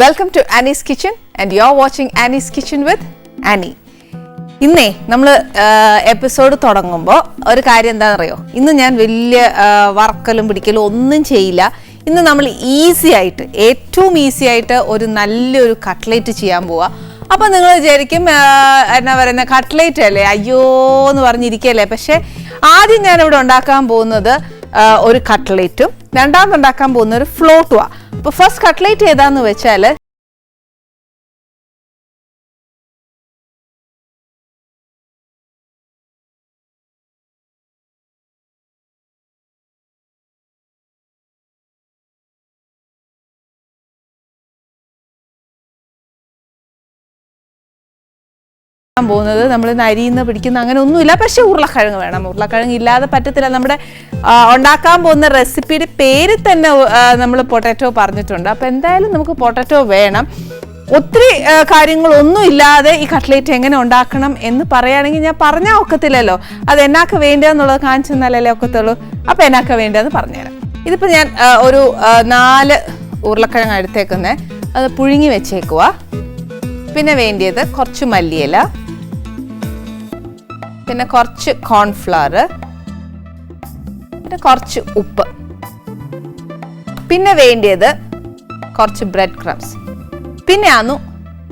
Welcome to Annie's Kitchen and you're watching Annie's Kitchen with Annie. ഇന്നേ നമ്മൾ episode തുടങ്ങുമ്പോൾ ഒരു കാര്യം എന്താണെന്നറിയോ, ഇന്ന് ഞാൻ വലിയ വറക്കലും പിടിക്കലും ഒന്നും ചെയ്യില്ല. ഇന്ന് നമ്മൾ ഈസി ആയിട്ട്, ഏറ്റവും ഈസി ആയിട്ട് ഒരു നല്ലൊരു കട്ട്ലേറ്റ് ചെയ്യാൻ പോവാ. അപ്പം നിങ്ങൾ വിചാരിക്കും എന്നാ പറയുന്ന കട്ട്ലേറ്റ് അല്ലേ, അയ്യോ എന്ന് പറഞ്ഞിരിക്കല്ലേ. പക്ഷെ ആദ്യം ഞാനിവിടെ ഉണ്ടാക്കാൻ പോകുന്നത് ഒരു കട്ട്ലേറ്റും രണ്ടാമത് ഉണ്ടാക്കാൻ പോകുന്ന ഒരു ഫ്ലോട്ടുമാണ്. അപ്പോൾ ഫസ്റ്റ് കട്ട്ലേറ്റ് ഏതാന്ന് വെച്ചാൽ പോകുന്നത് നമ്മൾ അരിയുന്ന പിടിക്കുന്ന അങ്ങനെ ഒന്നുമില്ല. പക്ഷെ ഉരുളക്കിഴങ്ങ് വേണം. ഉരുളക്കിഴങ്ങ് ഇല്ലാതെ പറ്റത്തില്ല. നമ്മുടെ ഉണ്ടാക്കാൻ പോകുന്ന റെസിപ്പിയുടെ പേര് തന്നെ നമ്മൾ പൊട്ടാറ്റോ പറഞ്ഞിട്ടുണ്ട്. അപ്പോൾ എന്തായാലും നമുക്ക് പൊട്ടാറ്റോ വേണം. ഒത്തിരി കാര്യങ്ങളൊന്നും ഇല്ലാതെ ഈ കട്ട്ലേറ്റ് എങ്ങനെ ഉണ്ടാക്കണം എന്ന് പറയുകയാണെങ്കിൽ ഞാൻ പറഞ്ഞാൽ ഒക്കത്തില്ലല്ലോ. അത് എന്നാക്ക വേണ്ടതെന്നുള്ളത് കാണിച്ചു തന്നാലല്ലേ ഒക്കത്തുള്ളൂ. അപ്പോൾ എന്നാക്ക വേണ്ടതെന്ന് പറഞ്ഞുതരാം. ഇതിപ്പോൾ ഞാൻ ഒരു 4 ഉരുളക്കിഴങ്ങ് എടുത്തേക്കുന്നത്, അത് പുഴുങ്ങി വെച്ചേക്കുക. പിന്നെ വേണ്ടിയത് കുറച്ച് മല്ലിയില, പിന്നെ കുറച്ച് കോൺഫ്ലവർ, പിന്നെ കുറച്ച് ഉപ്പ്, പിന്നെ വേണ്ടിയത് കുറച്ച് ബ്രെഡ് ക്രംസ്, പിന്നെ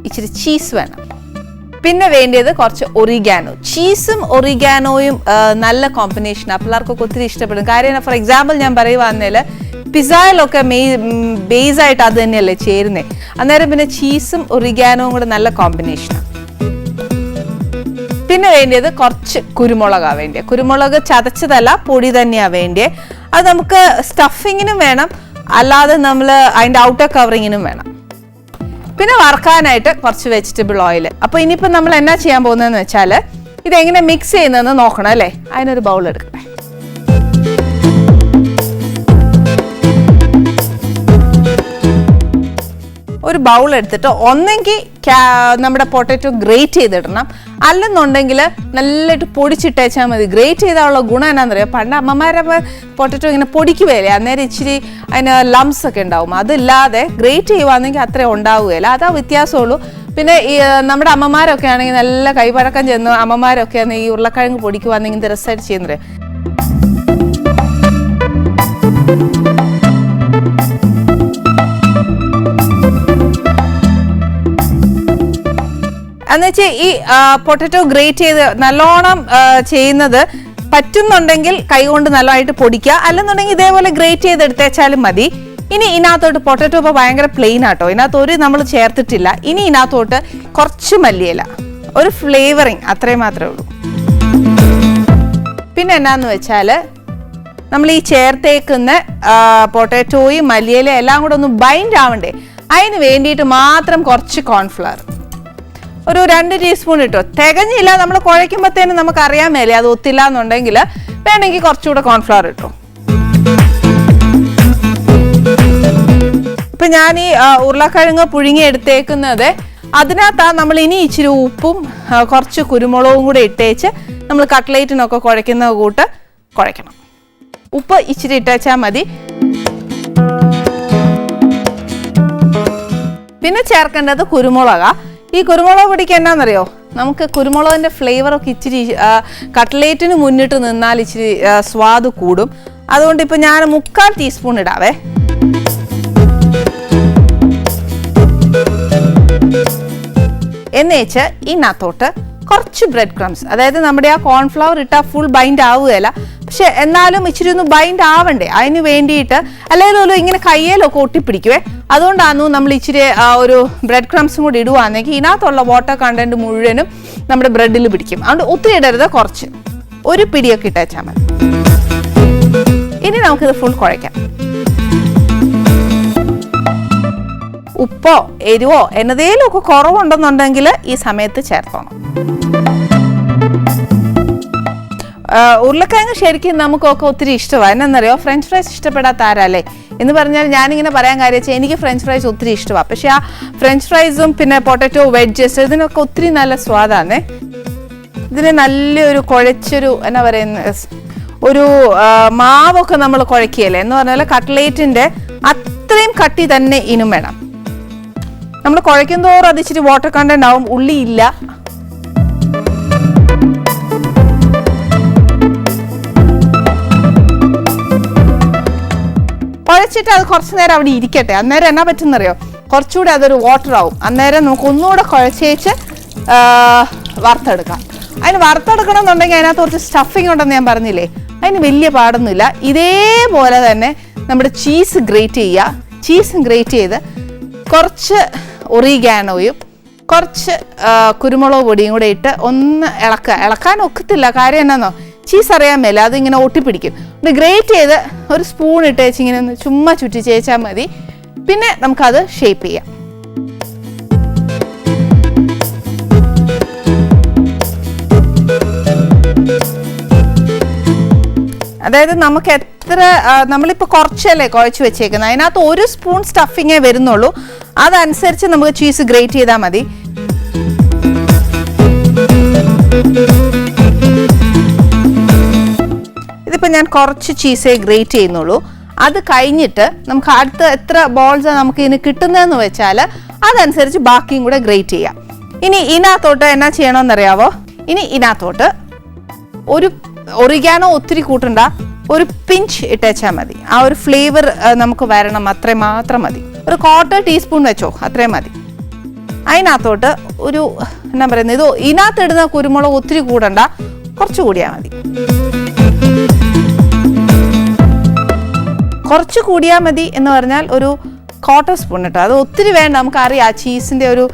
ഇച്ചിരി ചീസ് വേണം, പിന്നെ വേണ്ടിയത് കുറച്ച് ഒറിഗാനോ. ചീസും ഒറിഗാനോയും നല്ല കോമ്പിനേഷനാണ്, പിള്ളേർക്കൊക്കെ ഒത്തിരി ഇഷ്ടപ്പെടും. കാര്യം ഫോർ എക്സാമ്പിൾ ഞാൻ പറയുവാണെങ്കിൽ പിസ്സയിലൊക്കെ ബേസായിട്ട് അത് തന്നെയല്ലേ ചേരുന്നത്. അന്നേരം പിന്നെ ചീസും ഒറിഗാനോയും കൂടെ നല്ല കോമ്പിനേഷനാണ്. പിന്നെ വേണ്ടിയത് കുറച്ച് കുരുമുളകാണ് വേണ്ടിയത്. കുരുമുളക് ചതച്ചതല്ല, പൊടി തന്നെയാണ് വേണ്ടിയത്. അത് നമുക്ക് സ്റ്റഫിങ്ങിനും വേണം, അല്ലാതെ നമ്മൾ അതിൻ്റെ ഔട്ടർ കവറിങ്ങിനും വേണം. പിന്നെ വറക്കാനായിട്ട് കുറച്ച് വെജിറ്റബിൾ ഓയിൽ. അപ്പോൾ ഇനിയിപ്പോൾ നമ്മൾ എന്നാ ചെയ്യാൻ പോകുന്നതെന്ന് വെച്ചാൽ ഇതെങ്ങനെ മിക്സ് ചെയ്യുന്നതെന്ന് നോക്കണം അല്ലേ. അതിനൊരു ബൗൾ എടുക്കട്ടെ. ഒരു ബൗൾ എടുത്തിട്ട് ഒന്നെങ്കിൽ നമ്മുടെ പൊട്ടാറ്റോ ഗ്രേറ്റ് ചെയ്തിടണം, അല്ലെന്നുണ്ടെങ്കിൽ നല്ലതായിട്ട് പൊടിച്ചിട്ടേച്ചാൽ മതി. ഗ്രേറ്റ് ചെയ്താലുള്ള ഗുണം എന്നാണെന്നറിയാം, പണ്ട് അമ്മമാരപ്പോൾ പൊട്ടാറ്റോ ഇങ്ങനെ പൊടിക്കുകയില്ലേ, അന്നേരം ഇച്ചിരി അതിന് ലംസ് ഒക്കെ ഉണ്ടാവും. അതില്ലാതെ ഗ്രേറ്റ് ചെയ്യുവാണെങ്കിൽ അത്രയും ഉണ്ടാവുകയില്ല. അതാ വ്യത്യാസമുള്ളൂ. പിന്നെ ഈ നമ്മുടെ അമ്മമാരൊക്കെ ആണെങ്കിൽ നല്ല കൈപഴക്കം ചെന്ന് അമ്മമാരൊക്കെ ആണെങ്കിൽ ഈ ഉരുളക്കിഴങ്ങ് പൊടിക്കുവാണെങ്കിൽ ഇത് രസമായിട്ട് ചെയ്യുന്നത്. എന്നുവെച്ചാൽ ഈ പൊട്ടാറ്റോ ഗ്രേറ്റ് ചെയ്ത് നല്ലോണം ചെയ്യുന്നത് പറ്റുന്നുണ്ടെങ്കിൽ കൈകൊണ്ട് നല്ലതായിട്ട് പൊടിക്കുക, അല്ലെന്നുണ്ടെങ്കിൽ ഇതേപോലെ ഗ്രേറ്റ് ചെയ്തെടുത്തേച്ചാലും മതി. ഇനി ഇതിനകത്തോട്ട് പൊട്ടാറ്റോ ഇപ്പോൾ ഭയങ്കര പ്ലെയിൻ ആട്ടോ, ഇതിനകത്ത് നമ്മൾ ചേർത്തിട്ടില്ല. ഇനി ഇതിനകത്തോട്ട് കുറച്ച് മല്ലിയില, ഒരു ഫ്ലേവറിങ്, അത്രയും മാത്രമേ ഉള്ളൂ. പിന്നെ എന്നാന്ന് വെച്ചാൽ നമ്മൾ ഈ ചേർത്തേക്കുന്ന പൊട്ടാറ്റോയും മല്ലിയിലയും എല്ലാം കൂടെ ഒന്ന് ബൈൻഡ് ആവണ്ടേ, അതിന് വേണ്ടിയിട്ട് മാത്രം കുറച്ച് കോൺഫ്ലവർ, ഒരു 2 ടീസ്പൂൺ ഇട്ടോ. തികഞ്ഞില്ല, നമ്മൾ കുഴയ്ക്കുമ്പോഴത്തേനും നമുക്ക് അറിയാൻ മേലേ അത് ഒത്തില്ല എന്നുണ്ടെങ്കിൽ വേണമെങ്കിൽ കുറച്ചുകൂടെ കോൺഫ്ലവർ ഇട്ടോ. ഇപ്പം ഞാൻ ഈ ഉരുളക്കിഴങ്ങ് പുഴുങ്ങി എടുത്തേക്കുന്നത് അതിനകത്താണ് നമ്മൾ ഇനി ഇച്ചിരി ഉപ്പും കുറച്ച് കുരുമുളകും കൂടെ ഇട്ടേച്ച് നമ്മൾ കട്ട്ലേറ്റിനൊക്കെ കുഴയ്ക്കുന്ന കൂട്ട് കുഴയ്ക്കണം. ഉപ്പ് ഇച്ചിരി ഇട്ടേച്ചാൽ മതി. പിന്നെ ചേർക്കേണ്ടത് കുരുമുളകാണ്. ഈ കുരുമുളക് പൊടിക്ക് എന്നാന്നറിയോ, നമുക്ക് കുരുമുളകിൻ്റെ ഫ്ലേവറൊക്കെ ഇച്ചിരി കട്ട്ലേറ്റിന് മുന്നിട്ട് നിന്നാൽ ഇച്ചിരി സ്വാദ് കൂടും. അതുകൊണ്ട് ഇപ്പം ഞാൻ 3/4 ടീസ്പൂൺ ഇടാവേ. എന്നേച്ച് ഇതിനകത്തോട്ട് കുറച്ച് ബ്രെഡ് ക്രംസ്, അതായത് നമ്മുടെ ആ കോൺഫ്ലവർ ഇട്ടാൽ ഫുൾ ബൈൻഡ് ആവുകയില്ല, പക്ഷെ എന്നാലും ഇച്ചിരി ഒന്ന് ബൈൻഡ് ആവണ്ടേ, അതിന് വേണ്ടിയിട്ട്. അല്ലെങ്കിൽ ഇങ്ങനെ കയ്യിലൊക്കെ ഒട്ടിപ്പിടിക്കുവേ. അതുകൊണ്ടാണ് നമ്മൾ ഇച്ചിരി ഒരു ബ്രെഡ് ക്രംസും കൂടി ഇടുവാണെങ്കിൽ ഇതിനകത്തുള്ള വാട്ടർ കണ്ടന്റ് മുഴുവനും നമ്മുടെ ബ്രെഡിൽ പിടിക്കും. അതുകൊണ്ട് ഒത്തിരി ഇടരുത്, കുറച്ച് ഒരു പിടിയൊക്കെ ഇട്ടേച്ചാൽ മതി. ഇനി നമുക്കിത് ഫുൾ കുഴയ്ക്കാം. ഉപ്പോ എരിവോ എന്നതേലും ഒക്കെ കുറവുണ്ടെന്നുണ്ടെങ്കിൽ ഈ സമയത്ത് ചേർത്തോണം. ഉരുളക്കിഴങ്ങ് ശരിക്കും നമുക്കൊക്കെ ഒത്തിരി ഇഷ്ടമാണ്. എന്നറിയോ, ഫ്രഞ്ച് ഫ്രൈസ് ഇഷ്ടപ്പെടാത്ത ആരല്ലേ എന്ന് പറഞ്ഞാൽ ഞാനിങ്ങനെ പറയാൻ കാര്യം വെച്ചാൽ എനിക്ക് ഫ്രഞ്ച് ഫ്രൈസ് ഒത്തിരി ഇഷ്ടമാണ്. പക്ഷെ ആ ഫ്രഞ്ച് ഫ്രൈസും പിന്നെ പൊട്ടാറ്റോ വെഡ്ജസ് ഇതിനൊക്കെ ഒത്തിരി നല്ല സ്വാദാണ്. ഇതിന് നല്ലൊരു കുഴച്ചൊരു എന്നാ പറയുന്ന ഒരു മാവൊക്കെ നമ്മൾ കുഴക്കുകയല്ലേ എന്ന് പറഞ്ഞാൽ കട്ട്ലേറ്റിൻ്റെ അത്രയും കട്ടി തന്നെ ഇനും വേണം. നമ്മൾ കുഴയ്ക്കും തോറും അത് ഇച്ചിരി വാട്ടർ കണ്ടന്റ് ആവും, ഉള്ളി ഇല്ല. കുഴച്ചിട്ട് അത് കുറച്ച് നേരം അവിടെ ഇരിക്കട്ടെ. അന്നേരം എന്നാ പറ്റുന്നറിയോ, കുറച്ചുകൂടെ അതൊരു വാട്ടർ ആവും. അന്നേരം നമുക്ക് ഒന്നുകൂടെ കുഴച്ചേച്ച് വറുത്തെടുക്കാം. അതിന് വറുത്തെടുക്കണം എന്നുണ്ടെങ്കിൽ അതിനകത്ത് കുറച്ച് സ്റ്റഫിങ് ഉണ്ടെന്ന് ഞാൻ പറഞ്ഞില്ലേ, അതിന് വലിയ പാടൊന്നുമില്ല. ഇതേപോലെ തന്നെ നമ്മുടെ ചീസ് ഗ്രേറ്റ് ചെയ്യുക. ചീസ് ഗ്രേറ്റ് ചെയ്ത് കുറച്ച് ഒറിഗാനോയും കുറച്ച് കുരുമുളക് പൊടിയും കൂടെ ഇട്ട് ഒന്ന് ഇളക്കാൻ ഒക്കത്തില്ല. കാര്യം എന്നാന്നോ, ചീസ് അറിയാൻ മേല, അതിങ്ങനെ ഒട്ടിപ്പിടിക്കും. ഗ്രേറ്റ് ചെയ്ത് ഒരു സ്പൂൺ ഇട്ട് വെച്ച് ഇങ്ങനെ ഒന്ന് ചുമ്മാ ചുറ്റി ചേച്ചാൽ മതി. പിന്നെ നമുക്കത് ഷേപ്പ് ചെയ്യാം. അതായത് നമുക്ക് എത്ര, നമ്മളിപ്പോൾ കുറച്ചല്ലേ കുഴച്ച് വെച്ചേക്കുന്നത്, അതിനകത്ത് 1 സ്പൂൺ സ്റ്റഫിങ്ങേ വരുന്നുള്ളൂ. അതനുസരിച്ച് നമുക്ക് ചീസ് ഗ്രേറ്റ് ചെയ്താൽ മതി. ഇതിപ്പോൾ ഞാൻ കുറച്ച് ചീസേ ഗ്രേറ്റ് ചെയ്യുന്നുള്ളൂ. അത് കഴിഞ്ഞിട്ട് നമുക്ക് അടുത്ത എത്ര ബോൾസ് നമുക്ക് ഇതിന് കിട്ടുന്നതെന്ന് വെച്ചാൽ അതനുസരിച്ച് ബാക്കിയും കൂടെ ഗ്രേറ്റ് ചെയ്യാം. ഇനി ഇതിനകത്തോട്ട് എന്നാ ചെയ്യണമെന്നറിയാവോ, ഇനി ഇതിനകത്തോട്ട് ഒരു ഒറിഗാനോ ഒത്തിരി കൂട്ടണ്ട, ഒരു പിഞ്ച് ഇട്ടേച്ചാൽ മതി. ആ ഒരു ഫ്ലേവർ നമുക്ക് വരണം, അത്രയും മാത്രം മതി. ഒരു 1/4 ടീസ്പൂൺ വെച്ചോ, അത്രയും മതി. അതിനകത്തോട്ട് ഒരു എന്നാ പറയുന്നത്, ഇത് ഇതിനകത്ത് ഇടുന്ന കുരുമുളക് ഒത്തിരി കൂടണ്ട, കുറച്ച് കൂടിയാൽ മതി. കുറച്ച് കൂടിയാൽ മതി എന്ന് പറഞ്ഞാൽ ഒരു 1/4 സ്പൂൺ ഇട്ടോ, അത് ഒത്തിരി വേണ്ട. നമുക്കറിയാം ചീസിൻ്റെ ഒരു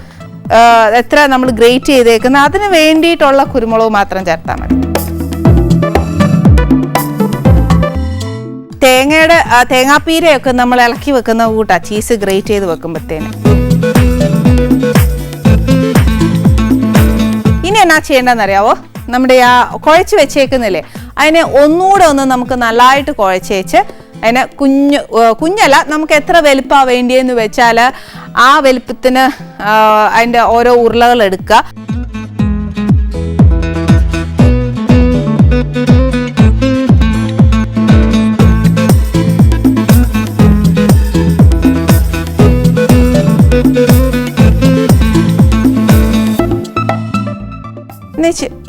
എത്ര നമ്മൾ ഗ്രേറ്റ് ചെയ്തേക്കുന്നത്, അതിന് വേണ്ടിയിട്ടുള്ള കുരുമുളക് മാത്രം ചേർത്താൽ മതി. തേങ്ങാപ്പീരയൊക്കെ നമ്മൾ ഇളക്കി വെക്കുന്ന കൂട്ടാ ചീസ് ഗ്രേറ്റ് ചെയ്ത് വെക്കുമ്പോഴത്തേന്. ഇനി എന്നാ ചെയ്യേണ്ടതെന്നറിയാവോ, നമ്മുടെ ആ കുഴച്ച് വെച്ചേക്കുന്നില്ലേ, അതിനെ ഒന്നുകൂടെ ഒന്ന് നമുക്ക് നല്ലതായിട്ട് കുഴച്ചേച്ച് അതിനെ കുഞ്ഞല്ല, നമുക്ക് എത്ര വലുപ്പമാണ് വേണ്ടിയെന്ന് വെച്ചാൽ ആ വലുപ്പത്തിന് അതിൻ്റെ ഓരോ ഉരുളകൾ എടുക്കുക.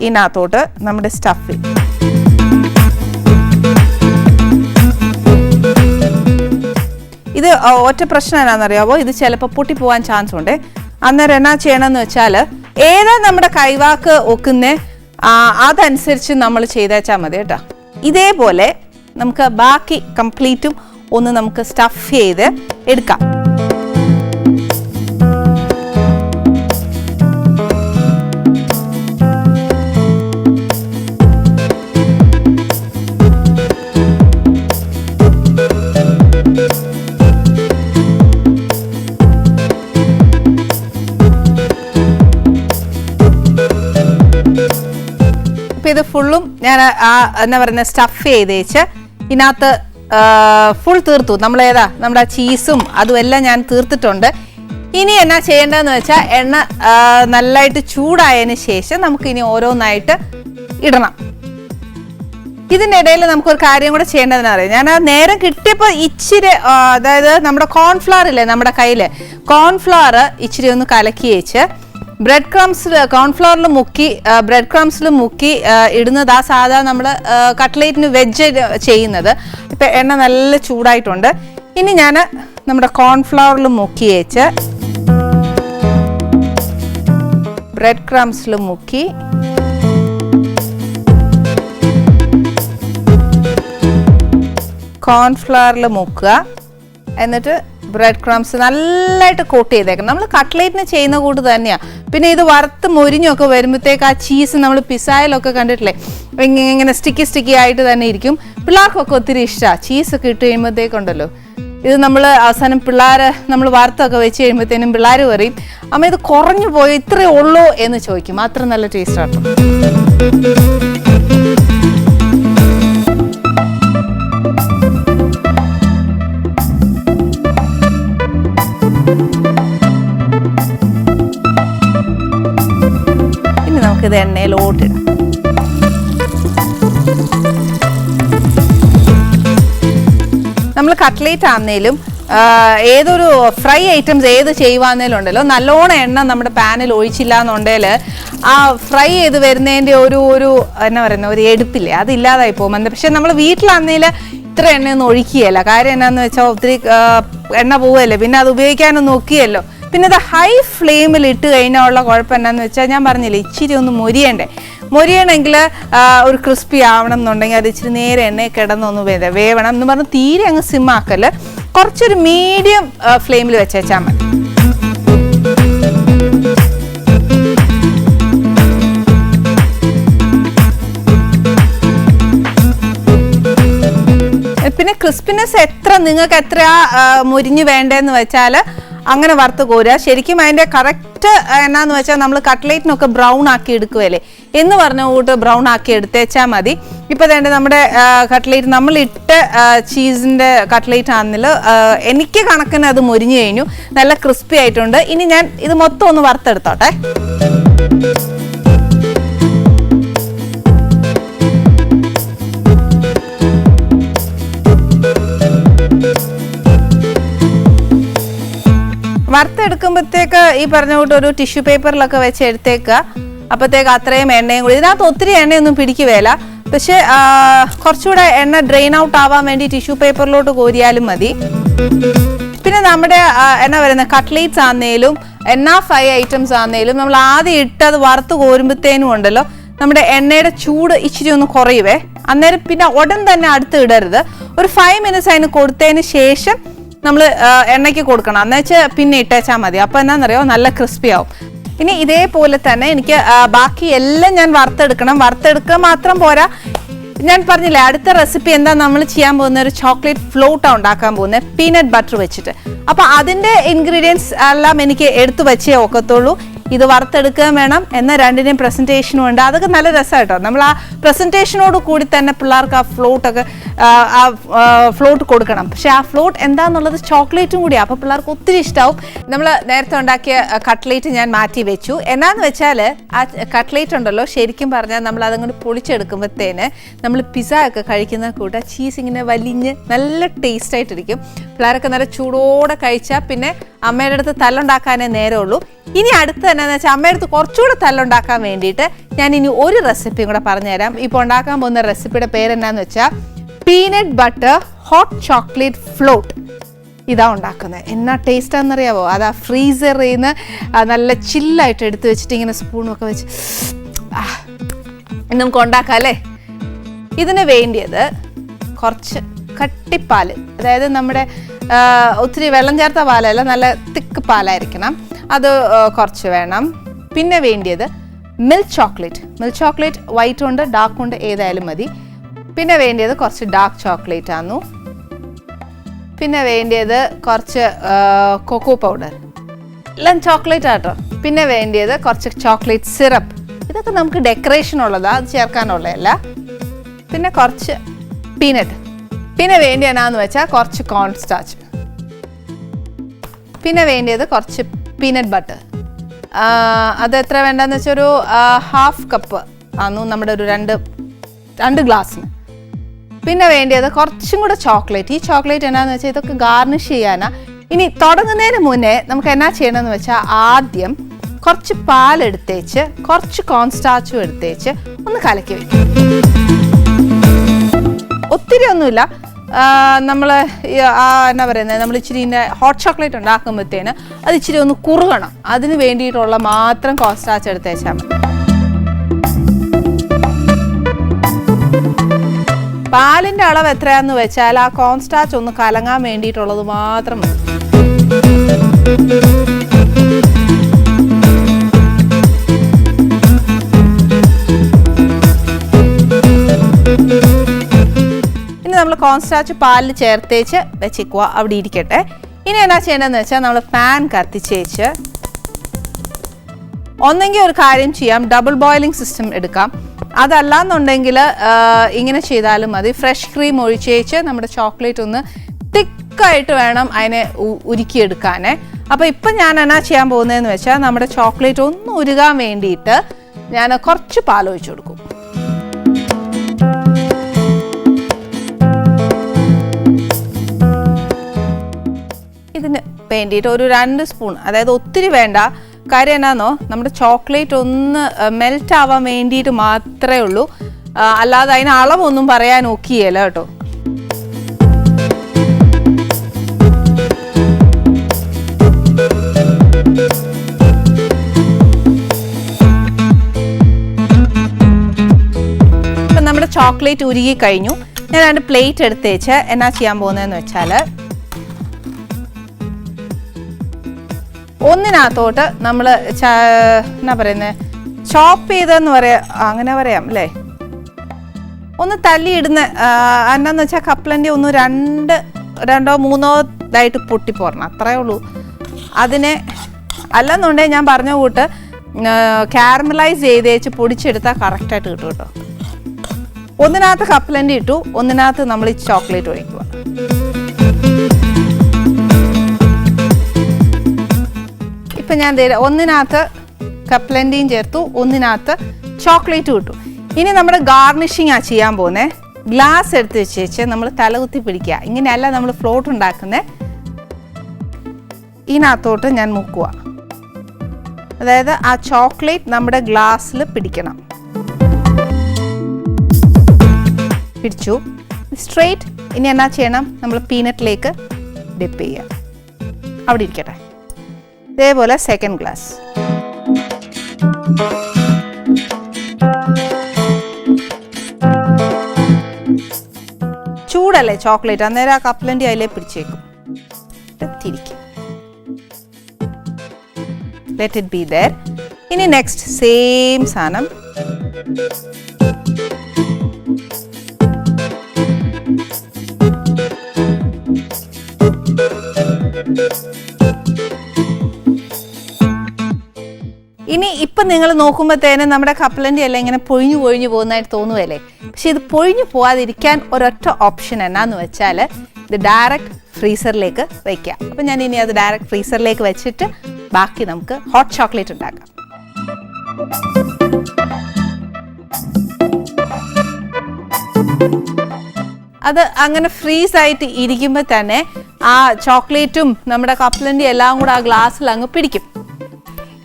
ഇതിനകത്തോട്ട് നമ്മുടെ സ്റ്റഫ് ഇത് ഒറ്റ പ്രശ്നം എന്നാണെന്നറിയാവോ, ഇത് ചിലപ്പോൾ പൊട്ടിപ്പോവാൻ ചാൻസ് ഉണ്ട്. അന്നേരം എന്നാ ചെയ്യണമെന്ന് വെച്ചാൽ ഏതാ നമ്മുടെ കൈവാക്ക് ഒക്കുന്നേ അതനുസരിച്ച് നമ്മൾ ചെയ്തേച്ചാൽ മതി കേട്ടോ. ഇതേപോലെ നമുക്ക് ബാക്കി കംപ്ലീറ്റും ഒന്ന് നമുക്ക് സ്റ്റഫ് ചെയ്ത് എടുക്കാം. ഇത് ഫുള്ളും ഞാൻ എന്നാ പറയുന്നത് സ്റ്റഫ് ചെയ്തേച്ച് ഇതിനകത്ത് ഫുൾ തീർത്തു. നമ്മളേതാ നമ്മുടെ ചീസും അതും എല്ലാം ഞാൻ തീർത്തിട്ടുണ്ട്. ഇനി എന്നാ ചെയ്യേണ്ടതെന്ന് വെച്ചാൽ എണ്ണ നല്ലതായിട്ട് ചൂടായതിന് ശേഷം നമുക്ക് ഇനി ഓരോന്നായിട്ട് ഇടണം. ഇതിനിടയിൽ നമുക്കൊരു കാര്യം കൂടെ ചെയ്യേണ്ടതെന്ന് അറിയാം. ഞാൻ നേരം കിട്ടിയപ്പോൾ ഇച്ചിരി, അതായത് നമ്മുടെ കോൺഫ്ലവർ ഇല്ലേ നമ്മുടെ കയ്യിൽ, കോൺഫ്ലവർ ഇച്ചിരി ഒന്ന് കലക്കി വെച്ച് ബ്രെഡ് ക്രംസിൽ കോൺഫ്ലവറിൽ മുക്കി ബ്രെഡ് ക്രംസിൽ മുക്കി ഇടുന്നത് ആ സാധാരണ നമ്മൾ കട്ട്ലേറ്റിന് വെജ് ചെയ്യുന്നത്. ഇപ്പം എണ്ണ നല്ല ചൂടായിട്ടുണ്ട്. ഇനി ഞാൻ നമ്മുടെ കോൺഫ്ലവറിൽ മുക്കി വെച്ച് ബ്രെഡ് ക്രംസിൽ മുക്കി കോൺഫ്ലവറിൽ മുക്കുക. എന്നിട്ട് ബ്രെഡ് ക്രംസ് നല്ലതായിട്ട് കോട്ട് ചെയ്തേക്കണം. നമ്മൾ കട്ട്ലേറ്റിന് ചെയ്യുന്ന കൂട്ട് തന്നെയാണ്. പിന്നെ ഇത് വറുത്ത് മൊരിഞ്ഞൊക്കെ വരുമ്പോഴത്തേക്ക് ആ ചീസ് നമ്മൾ പിസായിലൊക്കെ കണ്ടിട്ടില്ലേ, ഇങ്ങനെ സ്റ്റിക്കി ആയിട്ട് തന്നെ ഇരിക്കും. പിള്ളേർക്കൊക്കെ ഒത്തിരി ഇഷ്ടമാണ്. ചീസൊക്കെ ഇട്ട് കഴിയുമ്പോഴത്തേക്കുണ്ടല്ലോ, ഇത് നമ്മൾ അവസാനം പിള്ളേർ നമ്മൾ വറുത്തൊക്കെ വെച്ച് കഴിയുമ്പോഴത്തേനും പിള്ളേർ പറയും, അമ്മ ഇത് കുറഞ്ഞു പോയി, ഇത്രയേ ഉള്ളൂ എന്ന് ചോദിക്കും. അത്ര നല്ല ടേസ്റ്റാണ്. ഇനി നമുക്കിത് എണ്ണയിലോട്ടിടാം. നമ്മൾ കട്ട്ലേറ്റ് ആണെങ്കിലും ഏതൊരു ഫ്രൈ ഐറ്റംസ് ഏത് ചെയ്യുവാന്നേലുണ്ടല്ലോ നല്ലോണം എണ്ണ നമ്മുടെ പാനിൽ ഒഴിച്ചില്ല എന്നുണ്ടെങ്കിൽ ആ ഫ്രൈ ചെയ്ത് വരുന്നതിൻ്റെ ഒരു എന്നാ പറയുന്ന ഒരു എടുപ്പില്ലേ അതില്ലാതായി പോകും. പക്ഷെ നമ്മൾ വീട്ടിലാണെങ്കിൽ ഇത്ര എണ്ണയൊന്നും ഒഴിക്കുകയല്ല. കാര്യം എന്നാന്ന് വെച്ചാൽ ഒത്തിരി എണ്ണ പോവുകയല്ലേ, പിന്നെ അത് ഉപയോഗിക്കാനും നോക്കിയല്ലോ. പിന്നെ അത് ഹൈ ഫ്ലെയിമിൽ ഇട്ട് കഴിഞ്ഞാൽ ഉള്ള കുഴപ്പം എന്നാന്ന് വെച്ചാൽ ഞാൻ പറഞ്ഞില്ലേ ഇച്ചിരി ഒന്ന് മൊരിയണമെങ്കിൽ ഒരു ക്രിസ്പി ആവണം എന്നുണ്ടെങ്കിൽ അത് ഇച്ചിരി നേരെ എണ്ണയിൽ കിടന്നൊന്ന് വേവണം എന്ന് പറഞ്ഞ് തീരെ അങ്ങ് സിമ്മാക്കല്, കുറച്ചൊരു മീഡിയം ഫ്ലെയിമിൽ വെച്ചാൽ മതി. പിന്നെ ക്രിസ്പിനെസ് നിങ്ങൾക്ക് എത്ര മുരിഞ്ഞ് വേണ്ടതെന്ന് വെച്ചാൽ അങ്ങനെ വറുത്ത് കോരുക. ശരിക്കും അതിൻ്റെ കറക്റ്റ് എന്നാന്ന് വെച്ചാൽ നമ്മൾ കട്ട്ലേറ്റിനൊക്കെ ബ്രൗൺ ആക്കി എടുക്കുമല്ലേ എന്ന് പറഞ്ഞ കൂട്ട് ബ്രൗൺ ആക്കി എടുത്തേച്ചാൽ മതി. ഇപ്പോൾ തന്നെ നമ്മുടെ കട്ട്ലേറ്റ് നമ്മളിട്ട് ചീസിൻ്റെ കട്ട്ലേറ്റ് ആണെന്നിൽ എനിക്ക് കണക്കിന് അത് മുരിഞ്ഞു കഴിഞ്ഞു, നല്ല ക്രിസ്പി ആയിട്ടുണ്ട്. ഇനി ഞാൻ ഇത് മൊത്തം ഒന്ന് വറുത്തെടുത്തോട്ടെ. വറുത്തെടുക്കുമ്പോഴത്തേക്ക് ഈ പറഞ്ഞ കൂട്ട് ഒരു ടിഷ്യൂ പേപ്പറിലൊക്കെ വെച്ച് എടുത്തേക്കുക. അപ്പോഴത്തേക്ക് അത്രയും എണ്ണയും കൂടി, ഇതിനകത്ത് ഒത്തിരി എണ്ണയൊന്നും പിടിക്കുകയില്ല, പക്ഷെ കുറച്ചുകൂടെ എണ്ണ ഡ്രെയിൻ ഔട്ട് ആവാൻ വേണ്ടി ടിഷ്യൂ പേപ്പറിലോട്ട് കോരിയാലും മതി. പിന്നെ നമ്മുടെ എന്നാ പറയുന്നത് കട്ട്ലേറ്റ്സ് ആണെങ്കിലും ഫ്രൈ ഐറ്റംസ് ആണെങ്കിലും നമ്മൾ ആദ്യം ഇട്ട് അത് വറുത്ത് കോരുമ്പോഴത്തേനും ഉണ്ടല്ലോ നമ്മുടെ എണ്ണയുടെ ചൂട് ഇച്ചിരി ഒന്ന് കുറയുവേ. അന്നേരം പിന്നെ ഉടൻ തന്നെ അടുത്ത് ഇടരുത്, ഒരു 5 minutes അതിന് കൊടുത്തതിന് ശേഷം നമ്മൾ എണ്ണയ്ക്ക് കൊടുക്കണം. എന്നുവെച്ചാൽ പിന്നെ ഇട്ടേച്ചാൽ മതി. അപ്പോൾ എന്നാന്നറിയോ നല്ല ക്രിസ്പി ആവും. ഇനി ഇതേപോലെ തന്നെ എനിക്ക് ബാക്കി എല്ലാം ഞാൻ വറുത്തെടുക്കുക മാത്രം പോരാ. ഞാൻ പറഞ്ഞില്ലേ അടുത്ത റെസിപ്പി എന്താ നമ്മൾ ചെയ്യാൻ പോകുന്ന ഒരു ചോക്ലേറ്റ് ഫ്ലോട്ടാണ് ഉണ്ടാക്കാൻ പോകുന്നത് പീനട്ട് ബട്ടർ വെച്ചിട്ട്. അപ്പോൾ അതിൻ്റെ ഇൻഗ്രീഡിയൻസ് എല്ലാം എനിക്ക് എടുത്തു വെച്ചേ ഒക്കത്തുള്ളൂ. ഇത് വറുത്തെടുക്കുകയും വേണം, എന്നാൽ രണ്ടിനെയും പ്രസൻറ്റേഷനും ഉണ്ട്. അതൊക്കെ നല്ല രസമായിട്ടോ. നമ്മൾ ആ പ്രസൻറ്റേഷനോട് കൂടി തന്നെ പിള്ളേർക്ക് ആ ഫ്ലോട്ട് കൊടുക്കണം. പക്ഷെ ആ ഫ്ലോട്ട് എന്താണെന്നുള്ളത് ചോക്ലേറ്റും കൂടിയാണ്, അപ്പോൾ പിള്ളേർക്ക് ഒത്തിരി ഇഷ്ടമാവും. നമ്മൾ നേരത്തെ ഉണ്ടാക്കിയ കട്ട്ലേറ്റ് ഞാൻ മാറ്റി വെച്ചു. എന്നാന്ന് വെച്ചാൽ ആ കട്ട്ലേറ്റ് ഉണ്ടല്ലോ ശരിക്കും പറഞ്ഞാൽ നമ്മൾ അതങ്ങോട്ട് പൊളിച്ചെടുക്കുമ്പോഴത്തേന് നമ്മൾ പിസ്സ ഒക്കെ കഴിക്കുന്ന കൂട്ട ചീസ് ഇങ്ങനെ വലിഞ്ഞ് നല്ല ടേസ്റ്റ് ആയിട്ടിരിക്കും. പിള്ളേരൊക്കെ നല്ല ചൂടോടെ കഴിച്ചാൽ പിന്നെ അമ്മയുടെ അടുത്ത് തല്ലുണ്ടാക്കാനേ നേരമുള്ളൂ. ഇനി അടുത്ത് എന്നാന്ന് വെച്ചാൽ അമ്മയുടെ അടുത്ത് കുറച്ചുകൂടെ തല്ലുണ്ടാക്കാൻ വേണ്ടിയിട്ട് ഞാൻ ഇനി ഒരു റെസിപ്പിയും കൂടെ പറഞ്ഞുതരാം. ഇപ്പോൾ ഉണ്ടാക്കാൻ പോകുന്ന റെസിപ്പിയുടെ പേരെന്നാന്ന് വെച്ചാൽ peanut butter hot chocolate float. ഇതാ ഉണ്ടാക്കുന്നത്. എന്നാ ടേസ്റ്റാണെന്നറിയാവോ? അതാ ഫ്രീസറിൽ നിന്ന് നല്ല ചില്ലായിട്ട് എടുത്ത് വെച്ചിട്ട് ഇങ്ങനെ സ്പൂണൊക്കെ വെച്ച് നമുക്ക് ഉണ്ടാക്കാം അല്ലേ. ഇതിന് വേണ്ടിയത് കുറച്ച് കട്ടിപ്പാല്, അതായത് നമ്മുടെ ഒത്തിരി വെള്ളം ചേർത്ത പാലല്ല, നല്ല തിക്ക് പാലായിരിക്കണം, അത് കുറച്ച് വേണം. പിന്നെ വേണ്ടിയത് മിൽക്ക് ചോക്ലേറ്റ് വൈറ്റ് ഉണ്ട് ഡാർക്ക് ഉണ്ട് ഏതായാലും മതി. പിന്നെ വേണ്ടിയത് കുറച്ച് ഡാർക്ക് ചോക്ലേറ്റ് ആന്നു. പിന്നെ വേണ്ടിയത് കുറച്ച് കൊക്കോ പൗഡർ, എല്ലാം ചോക്ലേറ്റ് ആട്ടോ. പിന്നെ വേണ്ടിയത് കുറച്ച് ചോക്ലേറ്റ് സിറപ്പ്. ഇതൊക്കെ നമുക്ക് ഡെക്കറേഷൻ ഉള്ളതാണ്, അത് ചേർക്കാനുള്ളതല്ല. പിന്നെ കുറച്ച് പീനട്ട്. പിന്നെ വേണ്ടി എന്നാന്ന് വെച്ചാൽ കുറച്ച് കോൺ സ്റ്റാർച്ച്. പിന്നെ വേണ്ടിയത് കുറച്ച് പീനട്ട് ബട്ടർ. അത് എത്ര വേണ്ടെന്ന് വെച്ചാൽ ഒരു 1/2 കപ്പ് ആന്നു, നമ്മുടെ ഒരു രണ്ട് ഗ്ലാസ്സിന്. പിന്നെ വേണ്ടിയത് കുറച്ചും കൂടെ ചോക്ലേറ്റ്. ഈ ചോക്ലേറ്റ് എന്നാന്ന് വെച്ചാൽ ഇതൊക്കെ ഗാർണിഷ് ചെയ്യാനാ. ഇനി തുടങ്ങുന്നതിന് മുന്നേ നമുക്ക് എന്നാ ചെയ്യണമെന്ന് വെച്ചാൽ ആദ്യം കുറച്ച് പാലെടുത്തേച്ച് കുറച്ച് കോൺ സ്റ്റാർച്ചും എടുത്തേച്ച് ഒന്ന് കലക്കി വയ്ക്കും. ഒത്തിരി ഒന്നുമില്ല, നമ്മൾ എന്നാ പറയുന്നത് നമ്മൾ ഇച്ചിരി ഹോട്ട് ചോക്ലേറ്റ് ഉണ്ടാക്കുമ്പോഴത്തേന് അത് ഇച്ചിരി ഒന്ന് കുറുകണം, അതിന് വേണ്ടിയിട്ടുള്ള മാത്രം കോൺ സ്റ്റാർച്ച് എടുത്തേച്ചാൽ മതി. പാലിൻ്റെ അളവ് എത്രയാന്ന് വെച്ചാൽ ആ കോൺ സ്റ്റാർച്ച് ഒന്ന് കലങ്ങാൻ വേണ്ടിയിട്ടുള്ളത് മാത്രം മതി. നമ്മൾ കോൺ സ്റ്റാർച്ച് പാലിൽ ചേർത്തേച്ച് വെച്ചേക്കുക, അവിടെ ഇരിക്കട്ടെ. ഇനി എന്നാ ചെയ്യേണ്ടതെന്ന് വെച്ചാൽ നമ്മൾ പാൻ കത്തിച്ചേച്ച് ഒന്നെങ്കിൽ ഒരു കാര്യം ചെയ്യാം, ഡബിൾ ബോയിലിംഗ് സിസ്റ്റം എടുക്കാം. അതല്ലാന്നുണ്ടെങ്കിൽ ഇങ്ങനെ ചെയ്താലും മതി. ഫ്രഷ് ക്രീം ഒഴിച്ചേച്ച് നമ്മുടെ ചോക്ലേറ്റ് ഒന്ന് തിക്കായിട്ട് വേണം അതിനെ ഉരുക്കിയെടുക്കാൻ. അപ്പോൾ ഇപ്പം ഞാൻ എന്നാ ചെയ്യാൻ പോകുന്നതെന്ന് വെച്ചാൽ നമ്മുടെ ചോക്ലേറ്റ് ഒന്ന് ഉരുകാൻ വേണ്ടിയിട്ട് ഞാൻ കുറച്ച് പാലൊഴിച്ച് കൊടുക്കും. വേണ്ടിയിട്ട് ഒരു 2 സ്പൂൺ, അതായത് ഒത്തിരി വേണ്ട. കാര്യം എന്നാന്നോ, നമ്മുടെ ചോക്ലേറ്റ് ഒന്ന് മെൽറ്റ് ആവാൻ വേണ്ടിയിട്ട് മാത്രമേ ഉള്ളൂ, അല്ലാതെ അതിന് അളവൊന്നും പറയാൻ ഒക്കിയല്ല കേട്ടോ. ഇപ്പം നമ്മുടെ ചോക്ലേറ്റ് ഉരുകി കഴിഞ്ഞു. ഞാൻ 2 പ്ലേറ്റ് എടുത്ത് വെച്ച് എന്നാ ചെയ്യാൻ പോകുന്നതെന്ന് വെച്ചാൽ, ഒന്നിനകത്തോട്ട് നമ്മൾ എന്നാ പറയുന്നത്, ചോപ്പ് ചെയ്തെന്ന് അങ്ങനെ പറയാം അല്ലേ, ഒന്ന് തല്ലിയിടുന്ന എന്നാന്ന് വെച്ചാൽ കപ്പലണ്ടി ഒന്ന് 2 3 ഇതായിട്ട് പൊട്ടിപ്പോരണം, അത്രയേ ഉള്ളൂ. അതിനെ അല്ലെന്നുണ്ടെങ്കിൽ ഞാൻ പറഞ്ഞ കൂട്ട് കാരമലൈസ് ചെയ്ത് വെച്ച് പൊടിച്ചെടുത്താൽ കറക്റ്റായിട്ട് കിട്ടും കേട്ടോ. ഒന്നിനകത്ത് കപ്പലണ്ടി ഇട്ടു, ഒന്നിനകത്ത് നമ്മൾ ഈ ചോക്ലേറ്റ് ഒഴിക്കുക. ഇപ്പം ഞാൻ ഒന്നിനകത്ത് കപ്പലണ്ടിയും ചേർത്തു, ഒന്നിനകത്ത് ചോക്ലേറ്റും ഇട്ടു. ഇനി നമ്മുടെ ഗാർണിഷിങ് ചെയ്യാൻ പോകുന്നത്. ഗ്ലാസ് എടുത്ത് വെച്ച് നമ്മൾ തലകുത്തി പിടിക്കുക. ഇങ്ങനെയല്ല നമ്മൾ ഫ്ലോട്ട് ഉണ്ടാക്കുന്നത്. ഇതിനകത്തോട്ട് ഞാൻ മുക്കുക, അതായത് ആ ചോക്ലേറ്റ് നമ്മുടെ ഗ്ലാസ്സിൽ പിടിക്കണം. പിടിച്ചു, സ്ട്രെയിറ്റ്. ഇനി എന്നാ ചെയ്യണം, നമ്മൾ പീനട്ടിലേക്ക് ഡിപ്പ് ചെയ്യുക. അവിടെ ഇരിക്കട്ടെ. ഇതേപോലെ സെക്കൻഡ് ഗ്ലാസ്. ചൂടല്ലേ ചോക്ലേറ്റ്, അന്നേരം ആ കപ്പലണ്ടി അതിലേ പിടിച്ചേക്കും. തിരിക്കും. Let it be there. ഇനി നെക്സ്റ്റ് സെയിം സാധനം. ഇനി ഇപ്പം നിങ്ങൾ നോക്കുമ്പോഴത്തേനും നമ്മുടെ കപ്പലണ്ടി എല്ലാം ഇങ്ങനെ പൊഴിഞ്ഞു പോകുന്നതായിട്ട് തോന്നുകയല്ലേ. പക്ഷെ ഇത് പൊഴിഞ്ഞു പോകാതിരിക്കാൻ ഒരൊറ്റ ഓപ്ഷൻ എന്നാന്ന് വെച്ചാൽ, ഇത് ഡയറക്റ്റ് ഫ്രീസറിലേക്ക് വയ്ക്കുക. അപ്പം ഞാൻ ഇനി അത് ഡയറക്റ്റ് ഫ്രീസറിലേക്ക് വെച്ചിട്ട് ബാക്കി നമുക്ക് ഹോട്ട് ചോക്ലേറ്റ് ഉണ്ടാക്കാം. അത് അങ്ങനെ ഫ്രീസായിട്ട് ഇരിക്കുമ്പോൾ തന്നെ ആ ചോക്ലേറ്റും നമ്മുടെ കപ്പലണ്ടി എല്ലാം കൂടെ ആ ഗ്ലാസ്സിൽ അങ്ങ് പിടിക്കും.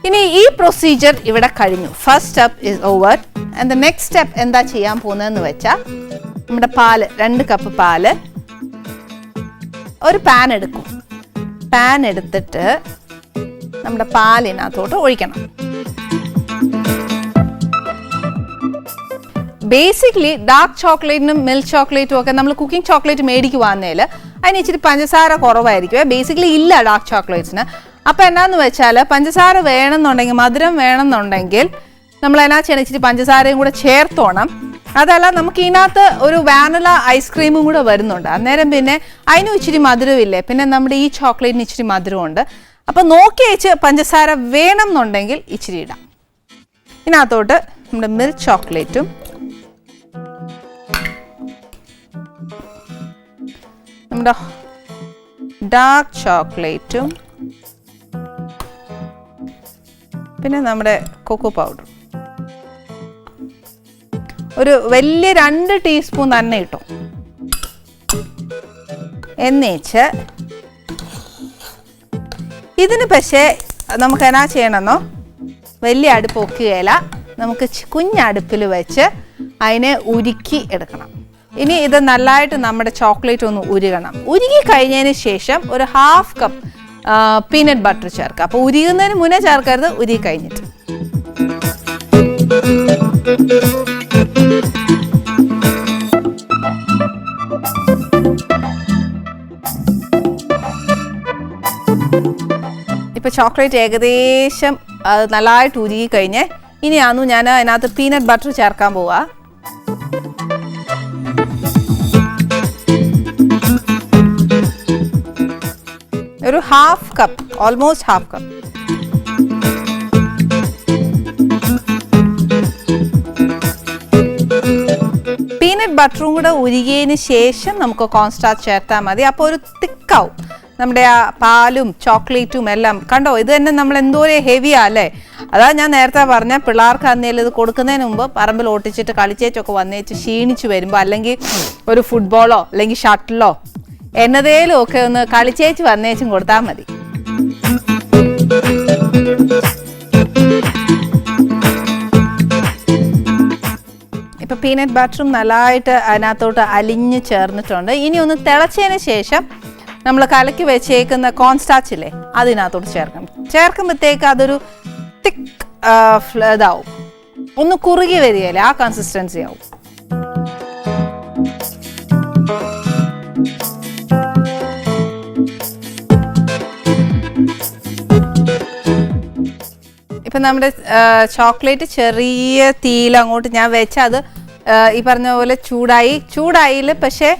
ഇനി ഈ പ്രൊസീജിയർ ഇവിടെ കഴിഞ്ഞു. First step is over. And the next step എന്താ ചെയ്യാൻ പോകുന്നതെന്ന് വെച്ചാൽ, നമ്മുടെ പാല് 2 കപ്പ് പാല്, ഒരു പാൻ എടുക്കും. പാൻ എടുത്തിട്ട് നമ്മുടെ പാലിനകത്തോട്ട് ഒഴിക്കണം. ബേസിക്കലി ഡാർക്ക് ചോക്ലേറ്റിനും മിൽക്ക് ചോക്ലേറ്റും ഒക്കെ നമ്മൾ കുക്കിംഗ് ചോക്ലേറ്റ് മേടിക്കുവാന്നേൽ അതിന് ഇച്ചിരി പഞ്ചസാര കുറവായിരിക്കും. ബേസിക്കലി ഇല്ല ഡാർക്ക് ചോക്ലേറ്റ്സിന്. അപ്പം എന്നാന്ന് വെച്ചാൽ, പഞ്ചസാര വേണമെന്നുണ്ടെങ്കിൽ, മധുരം വേണമെന്നുണ്ടെങ്കിൽ നമ്മൾ എന്നാ ചെയ്യണം, ഇച്ചിരി പഞ്ചസാരയും കൂടെ ചേർത്തോണം. അതല്ല, നമുക്ക് ഇതിനകത്ത് ഒരു വാനില ഐസ്ക്രീമും കൂടെ വരുന്നുണ്ട്. അന്നേരം പിന്നെ അതിനും ഇച്ചിരി മധുരമില്ലേ, പിന്നെ നമ്മുടെ ഈ ചോക്ലേറ്റിന് ഇച്ചിരി മധുരമുണ്ട്. അപ്പം നോക്കി വെച്ച് പഞ്ചസാര വേണം എന്നുണ്ടെങ്കിൽ ഇച്ചിരി ഇടാം. ഇതിനകത്തോട്ട് നമ്മുടെ മിൽക്ക് ചോക്ലേറ്റും നമ്മുടെ ഡാർക്ക് ചോക്ലേറ്റും പിന്നെ നമ്മുടെ കൊക്കോ പൗഡർ ഒരു വലിയ 2 ടീസ്പൂൺ തന്നെ ഇട്ടു. എന്നേച്ച് ഇതിന് പക്ഷേ നമുക്ക് എന്നാ ചെയ്യണമെന്നോ, വലിയ അടുപ്പ് ഒക്കുകയില്ല, നമുക്ക് കുഞ്ഞടുപ്പിൽ വെച്ച് അതിനെ ഉരുക്കി എടുക്കണം. ഇനി ഇത് നല്ലതായിട്ട് നമ്മുടെ ചോക്ലേറ്റ് ഒന്ന് ഉരുകണം. ഉരുകി കഴിഞ്ഞതിന് ശേഷം ഒരു 1/2 കപ്പ് പീനട്ട് ബട്ടർ ചേർക്കുക. അപ്പോൾ ഉരുകുന്നതിന് മുന്നേ ചേർക്കരുത്, ഉരുകി കഴിഞ്ഞിട്ട്. ഇപ്പം ചോക്ലേറ്റ് ഏകദേശം നല്ലതായിട്ട് ഉരുകി കഴിഞ്ഞ് ഇനിയാന്നു ഞാൻ അതിനകത്ത് പീനട്ട് ബട്ടർ ചേർക്കാൻ പോവാ. ഒരു 1/2 കപ്പ്, ഓൾമോസ്റ്റ് 1/2 കപ്പ്. പീനട്ട് ബട്ടറും കൂടെ ഉരുകിയതിന് ശേഷം നമുക്ക് കോൺസ്റ്റാർച്ച് ചേർത്താൽ മതി. അപ്പോൾ ഒരു തിക്കാവും നമ്മുടെ ആ പാലും ചോക്ലേറ്റും എല്ലാം. കണ്ടോ, ഇത് തന്നെ നമ്മൾ എന്തോരം ഹെവിയാ അല്ലേ. അതാ ഞാൻ നേരത്തെ പറഞ്ഞ പിള്ളേർക്ക് അന്നേലും ഇത് കൊടുക്കുന്നതിന് മുമ്പ് പറമ്പിൽ ഓട്ടിച്ചിട്ട് കളിച്ചേച്ചൊക്കെ വന്നേച്ച് ക്ഷീണിച്ച് വരുമ്പോൾ, അല്ലെങ്കിൽ ഒരു ഫുട്ബോളോ അല്ലെങ്കിൽ ഷട്ടിലോ എന്നതേലും ഒക്കെ ഒന്ന് കളിച്ചേച്ച് വന്നേച്ചും കൊടുത്താൽ മതി. പീനട്ട് ബട്ടറും നല്ലതായിട്ട് അതിനകത്തോട്ട് അലിഞ്ഞ് ചേർന്നിട്ടുണ്ട്. ഇനി ഒന്ന് തിളച്ചതിന് ശേഷം നമ്മൾ കലക്കി വെച്ചേക്കുന്ന കോൺസ്റ്റാച്ച് ഇല്ലേ അതിനകത്തോട്ട് ചേർക്കുമ്പോഴത്തേക്ക് അതൊരു തിക്ക് ഇതാവും, ഒന്ന് കുറുകി വരികയല്ലേ, ആ കൺസിസ്റ്റൻസി ആവും. ഇപ്പം നമ്മുടെ ചോക്ലേറ്റ് ചെറിയ തീയിൽ അങ്ങോട്ട് ഞാൻ വെച്ചാൽ അത് ഈ പറഞ്ഞ പോലെ ചൂടായില്ല, പക്ഷേ